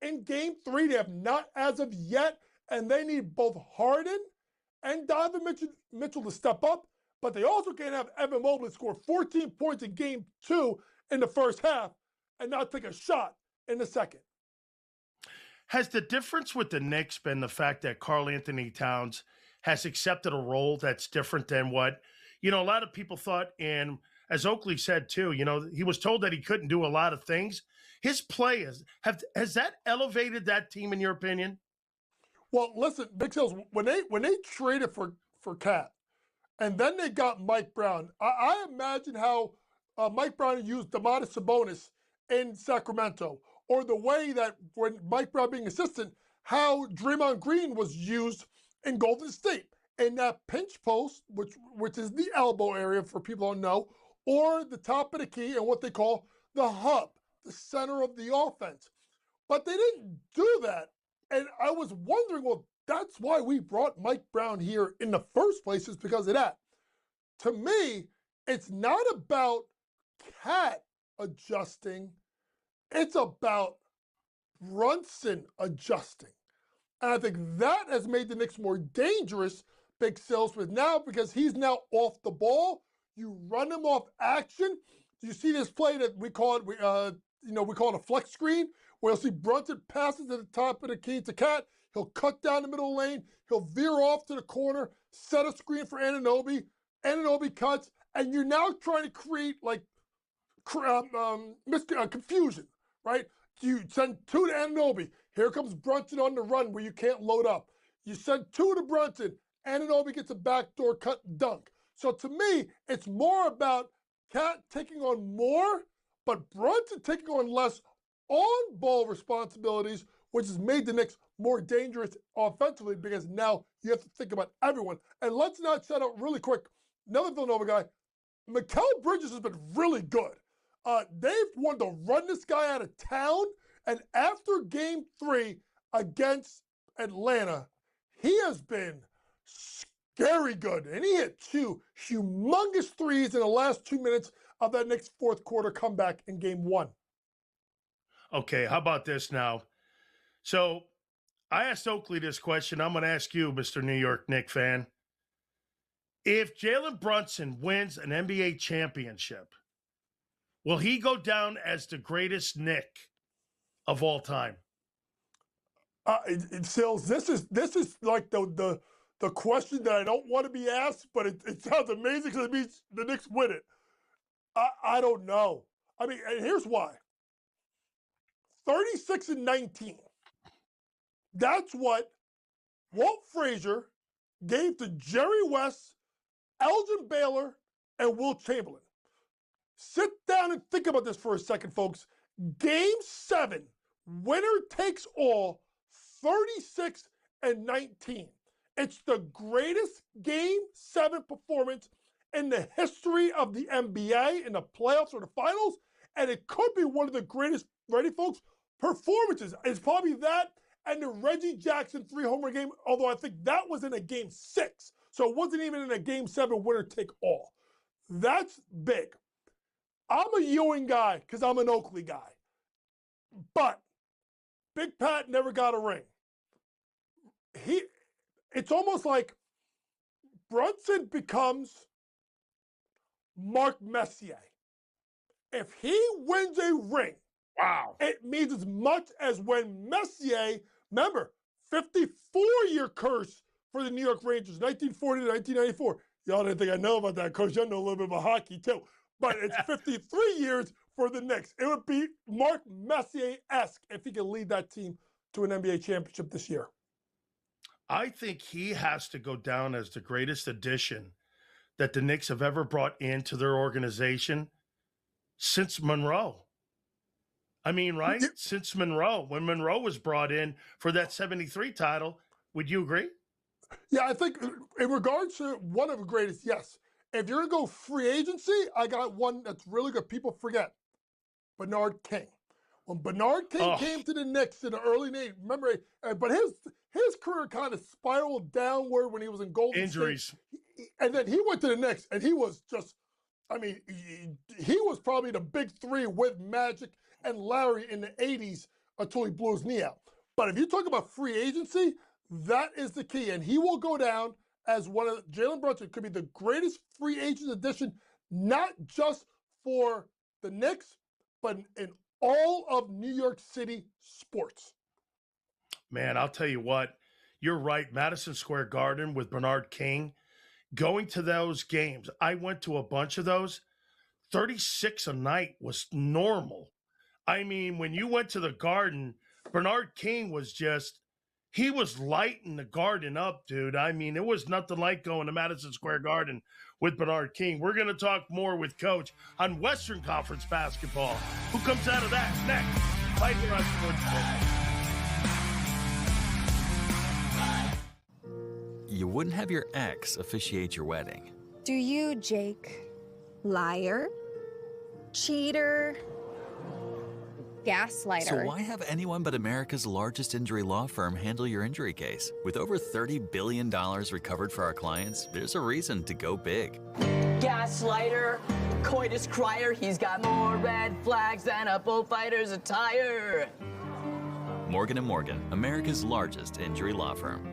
in game 3. They have not as of yet, and they need both Harden and Donovan Mitchell to step up, but they also can't have Evan Mobley score 14 points in game 2 in the first half and not take a shot in the second. Has the difference with the Knicks been the fact that Karl-Anthony Towns has accepted a role that's different than what, a lot of people thought, and as Oakley said too, he was told that he couldn't do a lot of things. His play has that elevated that team in your opinion? Well, listen, Big Sales, when they traded for Cat, and then they got Mike Brown, I imagine how Mike Brown used Domantas Sabonis in Sacramento, or the way that when Mike Brown being assistant, how Draymond Green was used in Golden State in that pinch post, which is the elbow area for people who don't know, or the top of the key and what they call the hub, the center of the offense. But they didn't do that. And I was wondering, well, that's why we brought Mike Brown here in the first place, is because of that. To me, it's not about Cat adjusting. It's about Brunson adjusting. And I think that has made the Knicks more dangerous, Big Sales, with now, because he's now off the ball. You run him off action. Do you see this play that we call it, we call it a flex screen, where you'll see Brunson passes at the top of the key to Cat. He'll cut down the middle lane. He'll veer off to the corner, set a screen for Anunoby. Anunoby cuts, and you're now trying to create confusion, right? You send 2 to Anunoby. Here comes Brunson on the run where you can't load up. You send 2 to Brunson. Anunoby gets a backdoor cut dunk. So to me, it's more about Cat taking on more, but Brunson taking on less on-ball responsibilities, which has made the Knicks more dangerous offensively, because now you have to think about everyone. And let's not set out really quick, another Villanova guy, Mikal Bridges has been really good. They've wanted to run this guy out of town, and after game 3 against Atlanta, he has been scary good. And he hit 2 humongous threes in the last 2 minutes of that Knicks fourth quarter comeback in game 1. Okay, how about this now? So I asked Oakley this question. I'm going to ask you, Mr. New York Knicks fan. If Jalen Brunson wins an NBA championship, will he go down as the greatest Knick of all time? Sills, this is like the question that I don't want to be asked, but it sounds amazing because it means the Knicks win it. I don't know. I mean, and here's why. 36-19. That's what Walt Frazier gave to Jerry West, Elgin Baylor, and Will Chamberlain. Sit down and think about this for a second, folks. Game 7, winner takes all, 36-19. It's the greatest Game 7 performance in the history of the NBA in the playoffs or the finals. and it could be one of the greatest, ready folks, performances. It's probably that and the Reggie Jackson 3-homer game, although I think that was in a game 6. So it wasn't even in a game 7 winner take all. That's big. I'm a Ewing guy because I'm an Oakley guy. But Big Pat never got a ring. It's almost like Brunson becomes Mark Messier. If he wins a ring, wow, it means as much as when Messier, remember, 54-year curse for the New York Rangers, 1940 to 1994. Y'all didn't think I know about that, Coach. Y'all know a little bit about hockey, too. But it's 53 years for the Knicks. It would be Mark Messier-esque if he could lead that team to an NBA championship this year. I think he has to go down as the greatest addition that the Knicks have ever brought into their organization since Monroe. I mean, right? Yeah. Since Monroe. When Monroe was brought in for that 73 title, would you agree? Yeah, I think in regards to one of the greatest, yes. If you're going to go free agency, I got one that's really good. People forget. Bernard King. When Bernard King came to the Knicks in the early 80s, remember, but his career kind of spiraled downward when he was in Golden Injuries. State. And then he went to the Knicks, and he was just, I mean, he was probably the big three with Magic and Larry in the 80s until he blew his knee out. But if you talk about free agency, that is the key. And he will go down as one of Jalen Brunson could be the greatest free agent addition, not just for the Knicks, but in all of New York City sports. Man, I'll tell you what, you're right. Madison Square Garden with Bernard King, going to those games, I went to a bunch of those. 36 a night was normal. I mean, when you went to the Garden, Bernard King was just, he was lighting the Garden up, dude. I mean, it was nothing like going to Madison Square Garden with Bernard King. We're going to talk more with Coach on Western Conference basketball. Who comes out of that next? Right here on Sports Bench. You wouldn't have your ex officiate your wedding. Do you, Jake? Liar? Cheater? Gaslighter? So why have anyone but America's largest injury law firm handle your injury case? With over $30 billion recovered for our clients, there's a reason to go big. Gaslighter, coitus crier, he's got more red flags than a bullfighter's attire. Morgan & Morgan, America's largest injury law firm.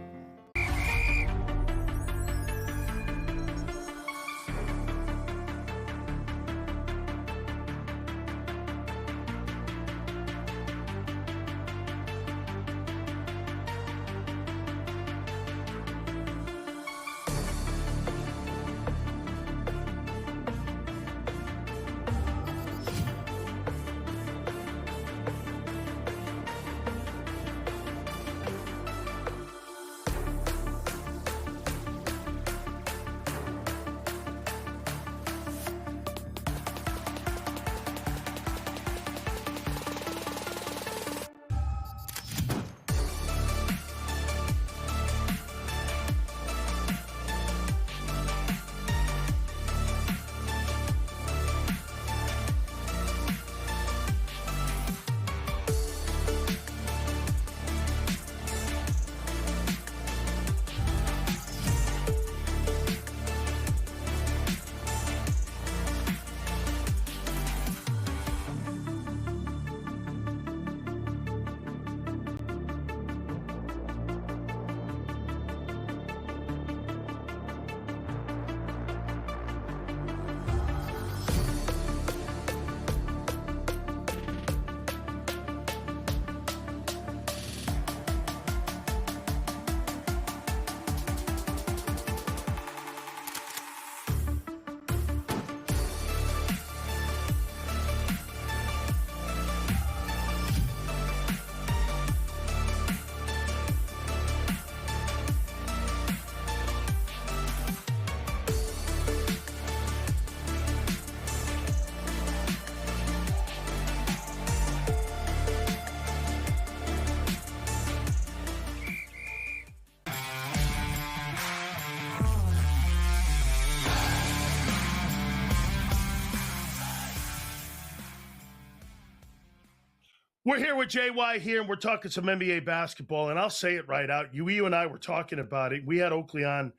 We're here with JY here, and we're talking some NBA basketball, and I'll say it right out. You and I were talking about it. We had Oakley on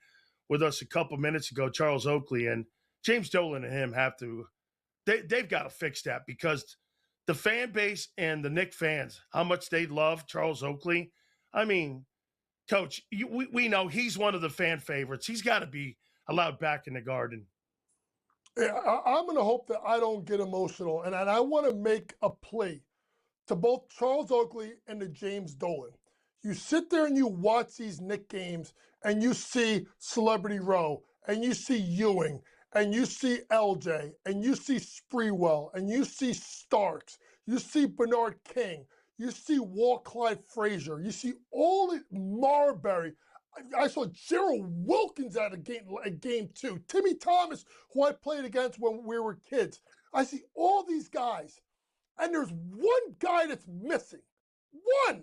with us a couple minutes ago, Charles Oakley, and James Dolan and him have to they've got to fix that because the fan base and the Knicks fans, how much they love Charles Oakley. I mean, Coach, we know he's one of the fan favorites. He's got to be allowed back in the Garden. Yeah, I'm going to hope that I don't get emotional, and I want to make a plea to both Charles Oakley and to James Dolan. You sit there and you watch these Knicks games, and you see Celebrity Row, and you see Ewing, and you see LJ, and you see Sprewell, and you see Starks, you see Bernard King, you see Walt Clyde Frazier, you see all the Marbury. I saw Gerald Wilkins at game 2. Timmy Thomas, who I played against when we were kids. I see all these guys, and there's one guy that's missing. One,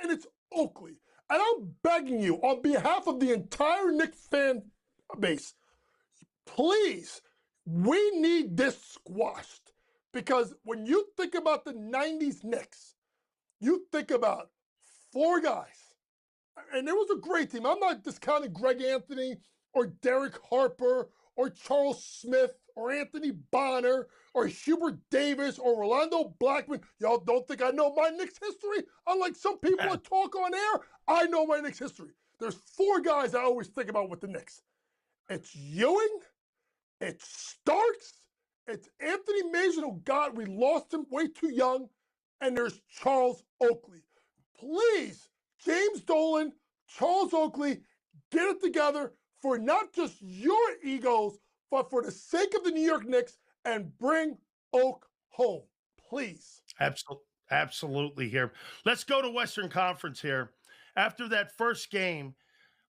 and it's Oakley. And I'm begging you, on behalf of the entire Knicks fan base, please, we need this squashed. Because when you think about the 90s Knicks, you think about 4 guys. And it was a great team. I'm not discounting Greg Anthony or Derek Harper or Charles Smith or Anthony Bonner or Hubert Davis or Rolando Blackman. Y'all don't think I know my Knicks history? Unlike some people that talk on air, I know my Knicks history. There's 4 guys I always think about with the Knicks. It's Ewing, it's Starks, it's Anthony Mason, who God, we lost him way too young, and there's Charles Oakley. Please, James Dolan, Charles Oakley, get it together for not just your egos, but for the sake of the New York Knicks, and bring Oak home, please. Absolutely here. Let's go to Western Conference here. After that first game,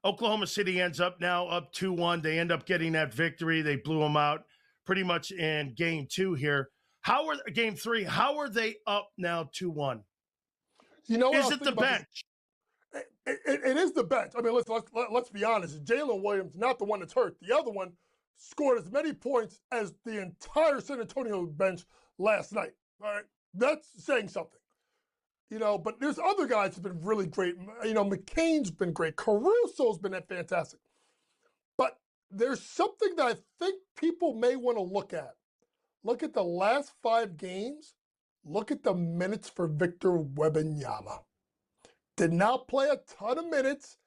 Oklahoma City ends up now up 2-1. They end up getting that victory. They blew them out pretty much in game 2 here. Game 3, how are they up now 2-1? You know, is it the bench? It is the bench. I mean, let's be honest. Jalen Williams, not the one that's hurt. The other one scored as many points as the entire San Antonio bench last night. All right, that's saying something. You know, but there's other guys who've been really great. You know, McCain's been great. Caruso's been fantastic. But there's something that I think people may want to look at. Look at the last 5 games. Look at the minutes for Victor Wembanyama. Did not play a ton of minutes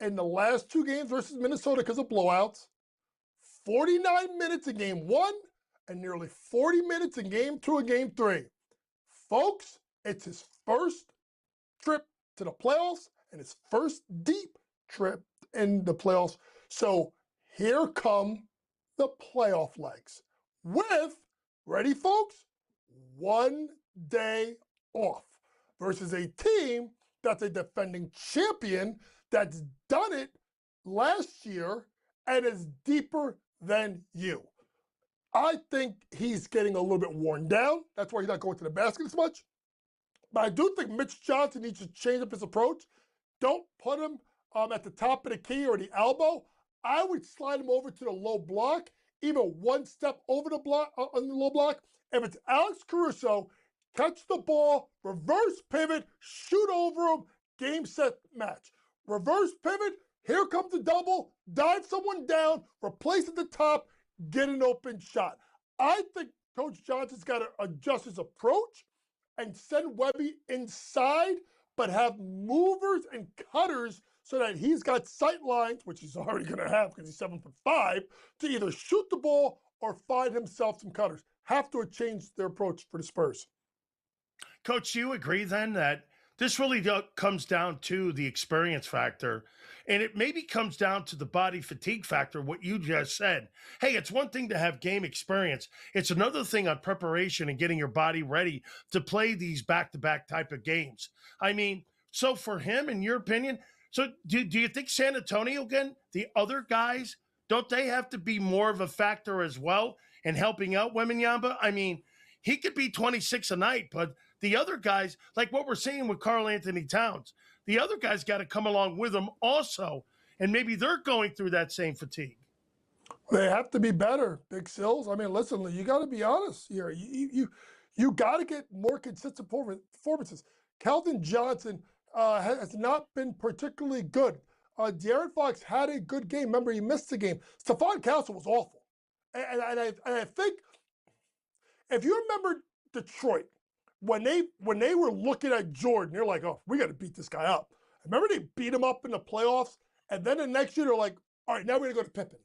in the last 2 games versus Minnesota because of blowouts. 49 minutes in game 1 and nearly 40 minutes in game 2 and game 3. Folks, it's his first trip to the playoffs and his first deep trip in the playoffs. So here come the playoff legs with, ready folks, 1 day off versus a team that's a defending champion that's done it last year and is deeper than you. I think he's getting a little bit worn down. That's why he's not going to the basket as much. But I do think Mitch Johnson needs to change up his approach. Don't put him at the top of the key or the elbow. I would slide him over to the low block, even 1 step over the block on the low block. If it's Alex Caruso, catch the ball, reverse pivot, shoot over him, game, set, match. Reverse pivot, here comes the double, dive someone down, replace at the top, get an open shot. I think Coach Johnson's got to adjust his approach and send Webby inside, but have movers and cutters so that he's got sight lines, which he's already going to have because he's 7'5", to either shoot the ball or find himself some cutters. Have to change their approach for the Spurs. Coach, do you agree then that this really comes down to the experience factor, and it maybe comes down to the body fatigue factor, what you just said? Hey, it's one thing to have game experience. It's another thing on preparation and getting your body ready to play these back-to-back type of games. I mean, so for him, in your opinion, so do you think San Antonio, again, the other guys, don't they have to be more of a factor as well in helping out Wembanyama? I mean, he could be 26 a night, but the other guys, like what we're seeing with Karl-Anthony Towns, the other guys got to come along with him also, and maybe they're going through that same fatigue. They have to be better, Big Sills. I mean, listen, you got to be honest here. You got to get more consistent performances. Keldon Johnson has not been particularly good. De'Aaron Fox had a good game. Remember, he missed the game. Stephon Castle was awful. And I think, if you remember Detroit, when they were looking at Jordan, they're like, oh, we got to beat this guy up. Remember they beat him up in the playoffs? And then the next year, they're like, all right, now we're going to go to Pippen.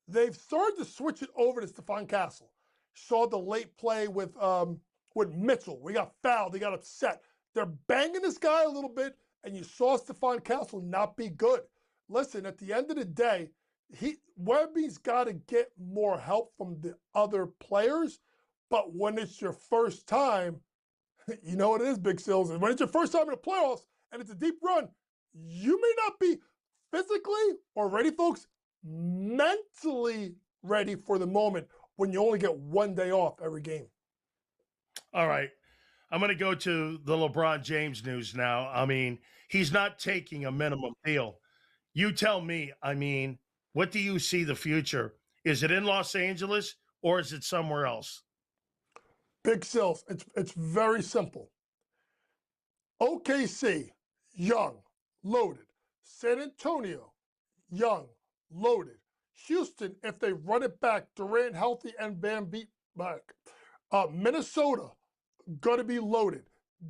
They've started to switch it over to Stephon Castle. Saw the late play with Mitchell. We got fouled. They got upset. They're banging this guy a little bit, and you saw Stephon Castle not be good. Listen, at the end of the day, Wemby's got to get more help from the other players. But when it's your first time, you know what it is, Big Sills. When it's your first time in the playoffs and it's a deep run, you may not be physically or ready, folks, mentally ready for the moment when you only get one day off every game. All right. I'm going to go to the LeBron James news now. I mean, he's not taking a minimum deal. You tell me, I mean, what do you see the future? Is it in Los Angeles or is it somewhere else? Big Sills, it's very simple. OKC, young, loaded. San Antonio, young, loaded. Houston, if they run it back, Durant healthy and Van Beat back. Minnesota, going to be loaded.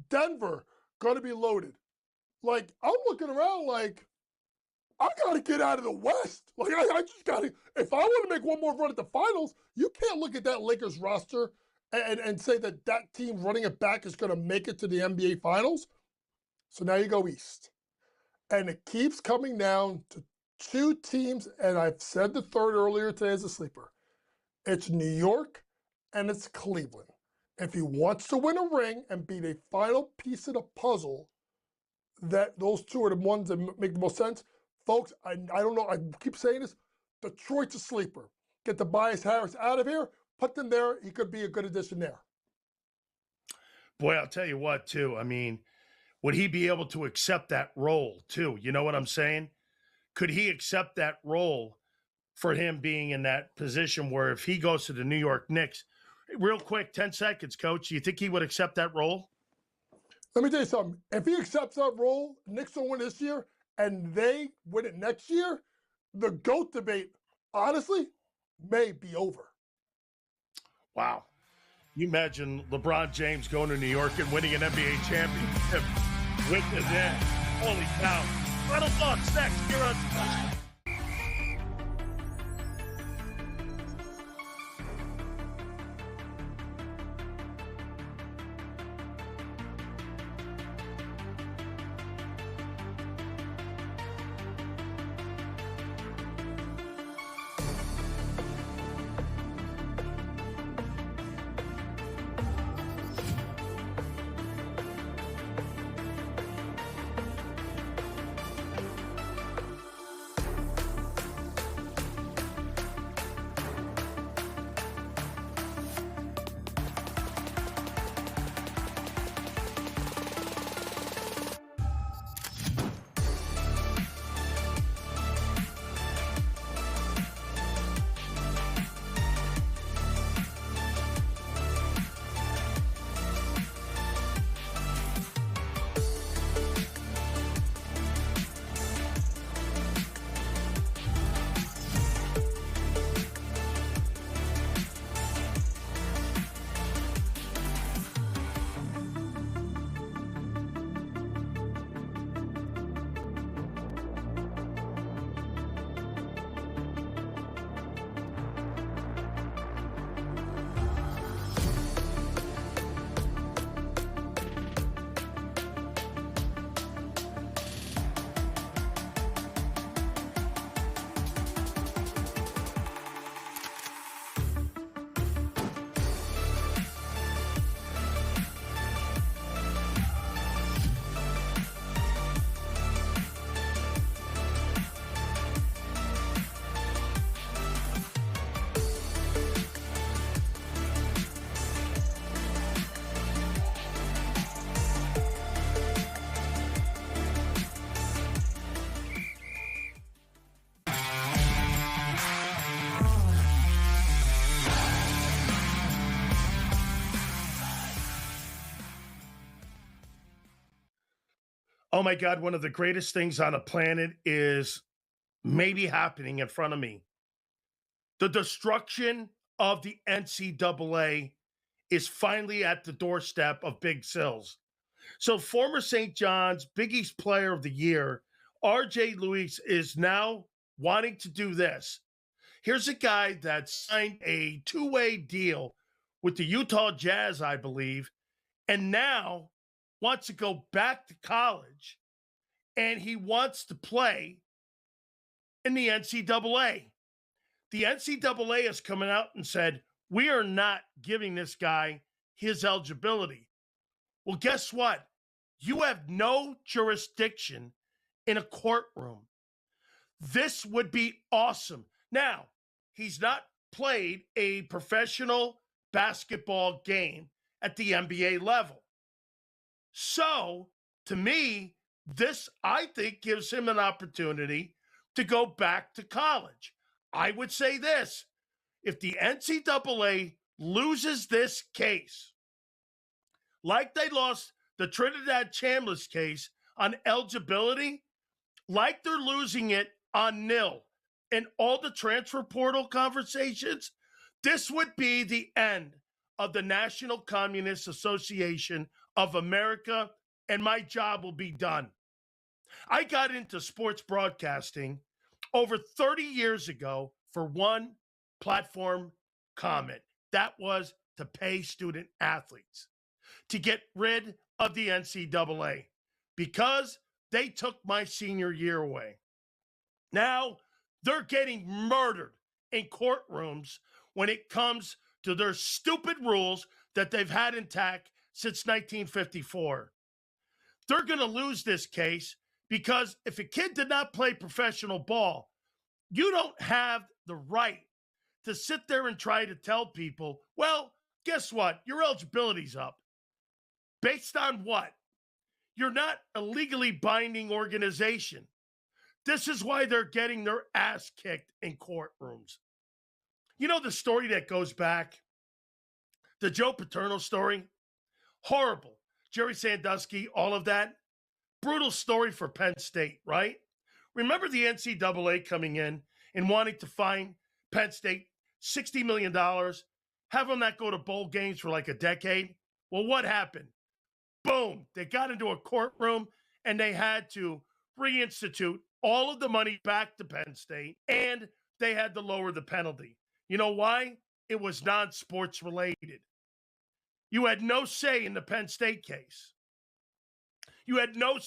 Denver, going to be loaded. Like, I'm looking around like, I got to get out of the West. Like, I just got to, if I want to make one more run at the finals, you can't look at that Lakers roster and say that team running it back is going to make it to the NBA Finals. So now you go East. And it keeps coming down to two teams, and I've said the third earlier today as a sleeper. It's New York and it's Cleveland. If he wants to win a ring and be the final piece of the puzzle, that those two are the ones that make the most sense. Folks, I don't know, I keep saying this, Detroit's a sleeper. Get Tobias Harris out of here, put them there, he could be a good addition there. Boy, I'll tell you what, too. I mean, would he be able to accept that role, too? You know what I'm saying? Could he accept that role for him being in that position where if he goes to the New York Knicks, real quick, 10 seconds, Coach, do you think he would accept that role? Let me tell you something. If he accepts that role, Knicks will win this year, and they win it next year, the GOAT debate, honestly, may be over. Wow. You imagine LeBron James going to New York and winning an NBA championship with the Nets. Holy cow. Final thoughts next here on Splash. Oh my God, one of the greatest things on the planet is maybe happening in front of me. The destruction of the NCAA is finally at the doorstep of Big Sills. So former St. John's Big East Player of the Year, RJ Lewis, is now wanting to do this. Here's a guy that signed a two-way deal with the Utah Jazz, I believe, and now wants to go back to college, and he wants to play in the NCAA. The NCAA has come out and said, we are not giving this guy his eligibility. Well, guess what? You have no jurisdiction in a courtroom. This would be awesome. Now, he's not played a professional basketball game at the NBA level. So, to me, this, I think, gives him an opportunity to go back to college. I would say this: if the NCAA loses this case, like they lost the Trinidad Chambliss case on eligibility, like they're losing it on nil in all the transfer portal conversations, this would be the end of the National Communist Association of America, and my job will be done. I got into sports broadcasting over 30 years ago for one platform comment. That was to pay student athletes, to get rid of the NCAA, because they took my senior year away. Now they're getting murdered in courtrooms when it comes to their stupid rules that they've had intact since 1954. They're going to lose this case because if a kid did not play professional ball, you don't have the right to sit there and try to tell people, well, guess what? Your eligibility's up. Based on what? You're not a legally binding organization. This is why they're getting their ass kicked in courtrooms. You know the story that goes back? The Joe Paterno story? Horrible. Jerry Sandusky, all of that. Brutal story for Penn State, right? Remember the NCAA coming in and wanting to fine Penn State $60 million, have them not go to bowl games for like a decade? Well, what happened? Boom. They got into a courtroom and they had to reinstitute all of the money back to Penn State, and they had to lower the penalty. You know why? It was non-sports related. You had no say in the Penn State case. You had no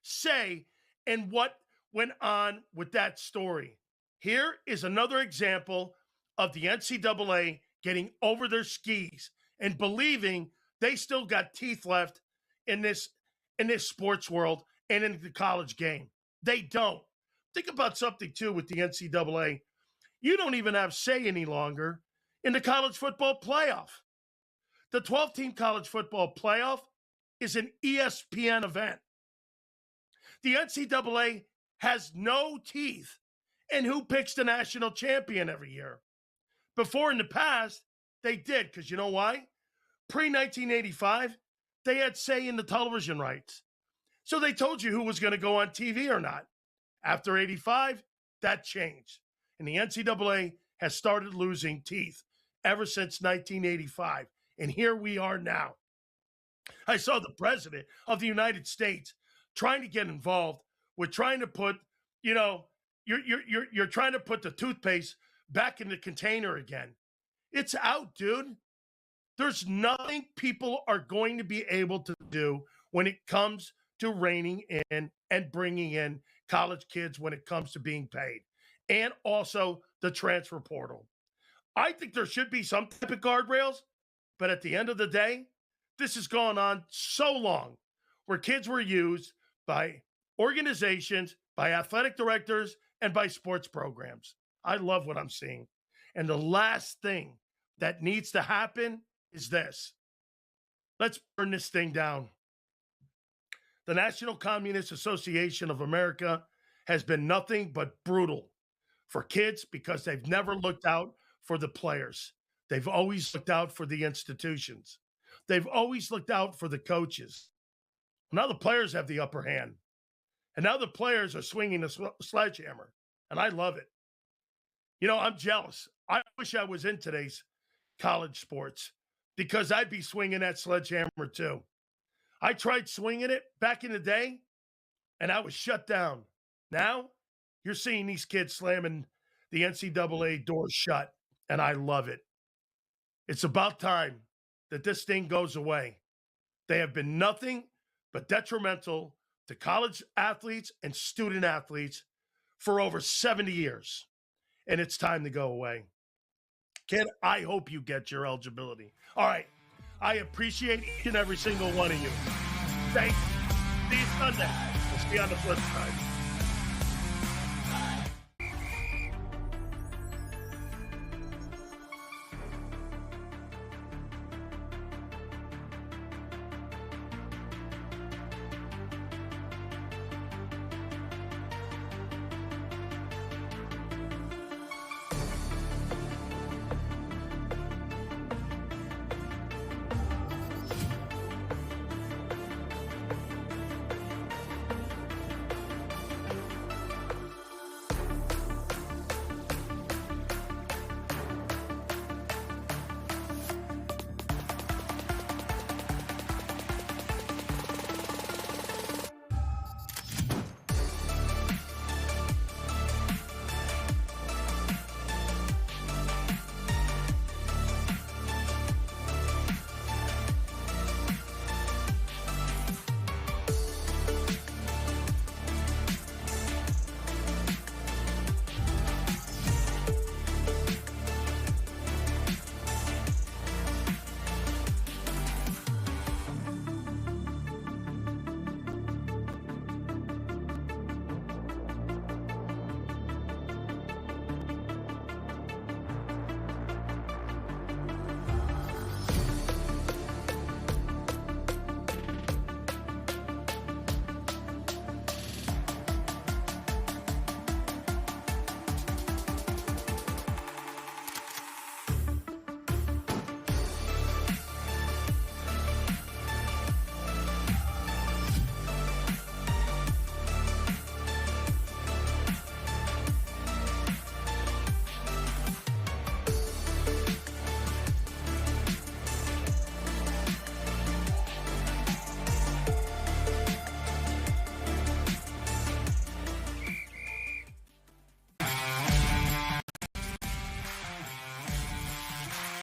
say in what went on with that story. Here is another example of the NCAA getting over their skis and believing they still got teeth left in this sports world and in the college game. They don't. Think about something, too, with the NCAA. You don't even have say any longer in the college football playoff. The 12-team college football playoff is an ESPN event. The NCAA has no teeth in who picks the national champion every year. Before, in the past, they did, because you know why? Pre-1985, they had say in the television rights. So they told you who was going to go on TV or not. After 85, that changed. And the NCAA has started losing teeth ever since 1985. And here we are now. I saw the president of the United States trying to get involved with trying to put, you're trying to put the toothpaste back in the container again. It's out, dude. There's nothing people are going to be able to do when it comes to reining in and bringing in college kids when it comes to being paid, and also the transfer portal. I think there should be some type of guardrails, but at the end of the day, this has gone on so long where kids were used by organizations, by athletic directors, and by sports programs. I love what I'm seeing. And the last thing that needs to happen is this. Let's burn this thing down. The National Communist Association of America has been nothing but brutal for kids because they've never looked out for the players. They've always looked out for the institutions. They've always looked out for the coaches. Now the players have the upper hand. And now the players are swinging the sledgehammer, and I love it. You know, I'm jealous. I wish I was in today's college sports because I'd be swinging that sledgehammer too. I tried swinging it back in the day, and I was shut down. Now, you're seeing these kids slamming the NCAA doors shut, and I love it. It's about time that this thing goes away. They have been nothing but detrimental to college athletes and student athletes for over 70 years, and it's time to go away. Kid, I hope you get your eligibility. All right. I appreciate each and every single one of you. Thank you. See you Sunday. We'll see you on the flip side.